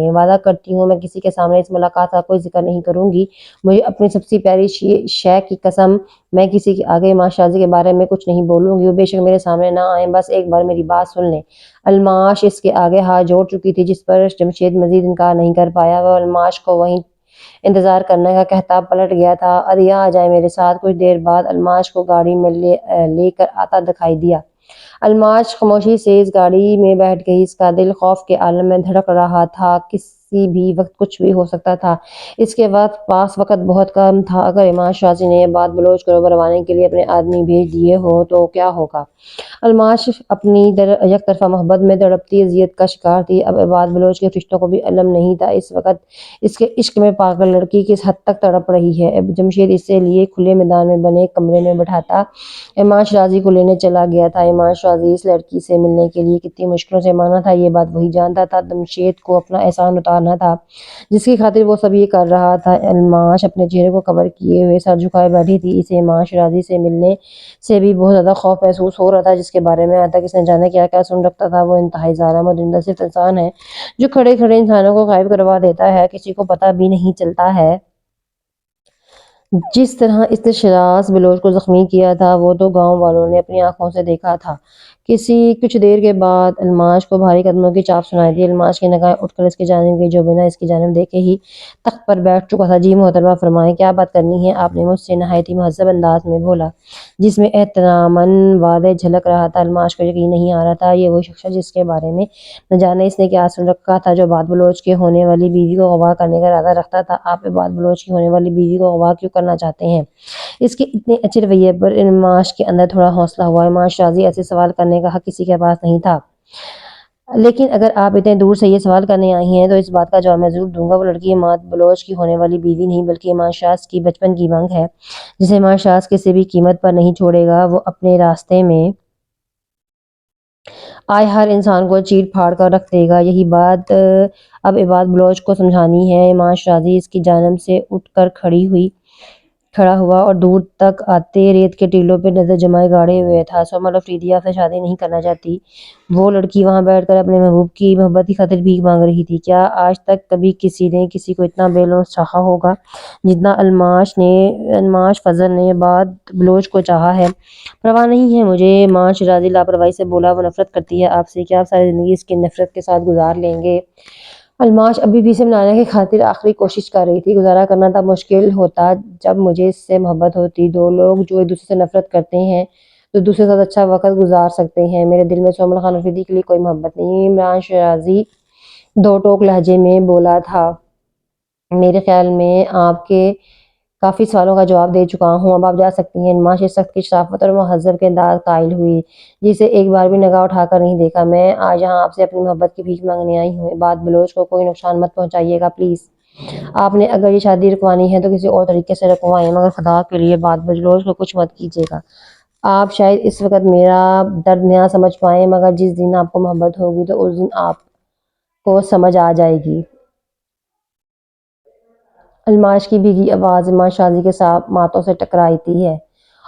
گے، وعدہ کرتی ہوں میں کسی کے سامنے اس ملاقات کا کوئی ذکر نہیں کروں گی۔ مجھے اپنی سب سے پیاری شے کی قسم، میں کسی کے آگے امام شازی کے بارے میں کچھ نہیں بولوں گی۔ وہ بے شک میرے سامنے نہ آئیں، بس ایک بار میری بات سن لیں۔ الماس اس کے آگے ہاتھ جوڑ چکی تھی، جس پر جمشید مزید انکار نہیں کر پایا۔ وہ الماس کو وہیں انتظار کرنے کا کہتا پلٹ گیا تھا۔ ادی آ جائیں میرے ساتھ۔ کچھ دیر بعد الماس کو گاڑی میں لے کر آتا دکھائی دیا۔ الماس خاموشی سے اس گاڑی میں بیٹھ گئی۔ اس کا دل خوف کے عالم میں دھڑک رہا تھا، کسی بھی وقت کچھ بھی ہو سکتا تھا۔ اس کے پاس وقت بہت کم تھا۔ اگر امام شازی نے عباد بلوچ کو مروانے کے لیے اپنے آدمی بھیج دیے ہوں تو کیا ہوگا؟ الماس اپنی یک طرفہ محبت میں تڑپتی اذیت کا شکار تھی۔ اب عباد بلوچ کے فرشتوں کو بھی علم نہیں تھا اس وقت اس کے عشق میں پاگل لڑکی کس حد تک تڑپ رہی ہے۔ جمشید اسے لیے کھلے میدان میں بنے ایک کمرے میں بٹھاتا امام شازی کو لینے چلا گیا تھا۔ امام شازی اس لڑکی سے ملنے کے لیے کتنی مشکلوں سے مانا تھا، یہ بات وہی جانتا تھا۔ جمشید کو اپنا احسان اتارنا تھا جس کی خاطر وہ سب یہ کر رہا تھا۔ الماس اپنے چہرے کو کور کیے ہوئے سر جھکائے بیٹھی تھی۔ اسے امام شازی سے ملنے سے بھی بہت زیادہ خوف محسوس ہو رہا تھا، جس کے بارے میں آج تک اس نے جانے کیا کیا سن رکھا تھا۔ وہ انتہائی ظالم اور درندہ صرف انسان ہے جو کھڑے کھڑے انسانوں کو غائب کروا دیتا ہے، کسی کو پتہ بھی نہیں چلتا ہے۔ جس طرح اس نے شیراز بلوچ کو زخمی کیا تھا وہ تو گاؤں والوں نے اپنی آنکھوں سے دیکھا تھا۔ کچھ دیر کے بعد الماس کو بھاری قدموں کی چاپ سنائی دی۔ الماس کی نگاہیں اٹھ کر اس کی جانب گئی، جو بنا اس کی جانب دیکھے ہی تخت پر بیٹھ چکا تھا۔ جی محترمہ فرمائیں، کیا بات کرنی ہے آپ نے؟ مجھ سے نہایت ہی مہذب انداز میں بولا، جس میں احتراماً واضح جھلک رہا تھا۔ الماس کو یقین نہیں آ رہا تھا، یہ وہی شخص ہے جس کے بارے میں نہ جانے اس نے کیا سن رکھا تھا، جو عباد بلوچ کے ہونے والی بیوی کو اغوا کرنے کا ارادہ رکھتا تھا۔ آپ عباد بلوچ کی ہونے والی بیوی کو اغوا کیوں کرنا چاہتے ہیں؟ اس کے اتنے اچھے رویے پر الماس کے اندر تھوڑا حوصلہ ہوا۔ امام شازی ایسے سوال کرنے کا حق کسی کے پاس نہیں تھا، لیکن اگر آپ اتنے دور سے یہ سوال کرنے آئی ہیں تو اس بات کا جواب میں ضرور دوں گا۔ وہ لڑکی عباد بلوچ کی ہونے والی بیوی نہیں بلکہ امام شاز کی بچپن کی بنگ ہے، جسے امام شاز کسی بھی قیمت پر نہیں چھوڑے گا۔ وہ اپنے راستے میں آئے ہر انسان کو چیر پھاڑ کر رکھ دے گا۔ یہی بات اب عباد بلوچ کو سمجھانی ہے۔ ایمان شرازی اس کی جانب سے اٹھ کر کھڑا ہوا اور دور تک آتے ریت کے ٹیلوں پہ نظر جمائے گاڑے ہوئے تھا۔ سومل افریدی آپ سے شادی نہیں کرنا چاہتی۔ وہ لڑکی وہاں بیٹھ کر اپنے محبوب کی محبت کی خاطر بھیک مانگ رہی تھی۔ کیا آج تک کبھی کسی نے کسی کو اتنا بے لوث چاہا ہوگا جتنا الماش فضل نے عباد بلوچ کو چاہا ہے؟ پرواہ نہیں ہے مجھے، ایمان شرازی لاپرواہی سے بولا۔ وہ نفرت کرتی ہے آپ سے۔ کیا آپ ساری زندگی اس کی نفرت کے ساتھ گزار لیں گے؟ الماش ابھی بھی اسے منانے کی خاطر آخری کوشش کر رہی تھی۔ گزارا کرنا تب مشکل ہوتا جب مجھے اس سے محبت ہوتی۔ دو لوگ جو ایک دوسرے سے نفرت کرتے ہیں تو دوسرے کے ساتھ اچھا وقت گزار سکتے ہیں۔ میرے دل میں سومل خان افریدی کے لیے کوئی محبت نہیں۔ ایمان شرازی دو ٹوک لہجے میں بولا تھا۔ میرے خیال میں آپ کے کافی سوالوں کا جواب دے چکا ہوں، اب آپ جا سکتی ہیں۔ الماش اس سخت کی شرافت اور مہذب کے انداز قائل ہوئی جسے ایک بار بھی نگاہ اٹھا کر نہیں دیکھا۔ میں آج یہاں آپ سے اپنی محبت کی بھیک مانگنے آئی ہوں۔ عباد بلوچ کو کوئی نقصان مت پہنچائیے گا پلیز۔ آپ نے اگر یہ شادی رکوانی ہے تو کسی اور طریقے سے رکوائیں، مگر خدا کے لیے عباد بلوچ کو کچھ مت کیجیے گا۔ آپ شاید اس وقت میرا درد نہ سمجھ پائیں، مگر جس دن آپ کو محبت ہوگی تو اس دن آپ کو سمجھ آ جائے گی۔ الماش کی بھیگی آواز ایمان شرازی کے ماتوں سے ٹکراتی ہے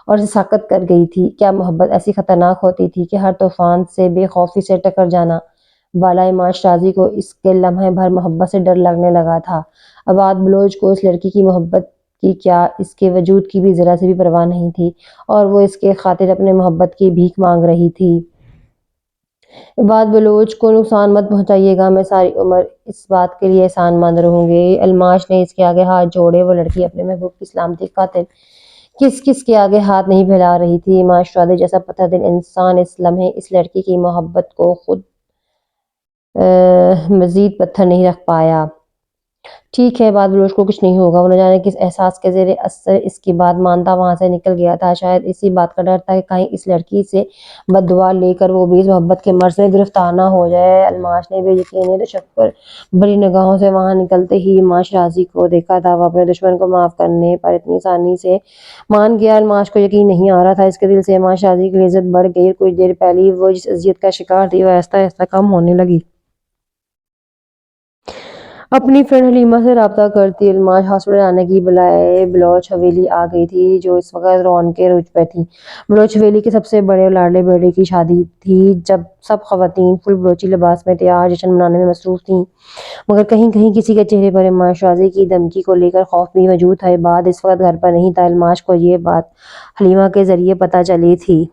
اور اسے ساکت کر گئی تھی۔ کیا محبت ایسی خطرناک ہوتی تھی کہ ہر طوفان سے بے خوفی سے ٹکر جانا والا ایمان شرازی کو اس کے لمحے بھر محبت سے ڈر لگنے لگا تھا۔ عباد بلوچ کو اس لڑکی کی محبت کی کیا اس کے وجود کی بھی ذرا سی بھی پرواہ نہیں تھی اور وہ اس کے خاطر اپنے محبت کی بھیک مانگ رہی تھی۔ عباد بلوچ کو نقصان مت پہنچائیے گا، میں ساری عمر اس بات کے لیے احسان مند رہوں گی۔ الماش نے اس کے آگے ہاتھ جوڑے۔ وہ لڑکی اپنے محبوب کی سلامتی خاطر کس کے آگے ہاتھ نہیں پھیلا رہی تھی۔ ایمان شرازی جیسا پتھر دل انسان اس لمحے اس لڑکی کی محبت کو خود مزید پتھر نہیں رکھ پایا۔ ٹھیک ہے، عباد بلوچ کو کچھ نہیں ہوگا۔ وہ نہ جانے کس احساس کے زیر اثر اس کی بات مانتا وہاں سے نکل گیا تھا۔ شاید اسی بات کا ڈر تھا کہ کہیں اس لڑکی سے بد دعا لے کر وہ بھی اس محبت کے مرض میں گرفتار نہ ہو جائے۔ الماش نے بے یقینی تشکر بھری نگاہوں سے وہاں نکلتے ہی ایمان شرازی کو دیکھا تھا۔ وہ اپنے دشمن کو معاف کرنے پر اتنی آسانی سے مان گیا، الماش کو یقین نہیں آ رہا تھا۔ اس کے دل سے ایمان شرازی کی لذت بڑھ گئی اور کچھ دیر پہلے وہ جس اذیت کا شکار تھی وہ آہستہ آہستہ کم ہونے لگی۔ اپنی فرینڈ حلیمہ سے رابطہ کرتی الماش ہاسپٹل آنے کی بجائے بلوچ حویلی آ گئی تھی جو اس وقت رونقیں کے عروج پہ تھی۔ بلوچ حویلی کے سب سے بڑے اور لاڈلے بیٹے کی شادی تھی جب سب خواتین فل بلوچی لباس میں تیار جشن منانے میں مصروف تھیں، مگر کہیں کہیں کسی کے چہرے پر ایمان شرازی کی دھمکی کو لے کر خوف بھی موجود تھا۔ عباد اس وقت گھر پر نہیں تھا۔ الماش کو یہ بات حلیمہ کے ذریعے پتہ چلی تھی۔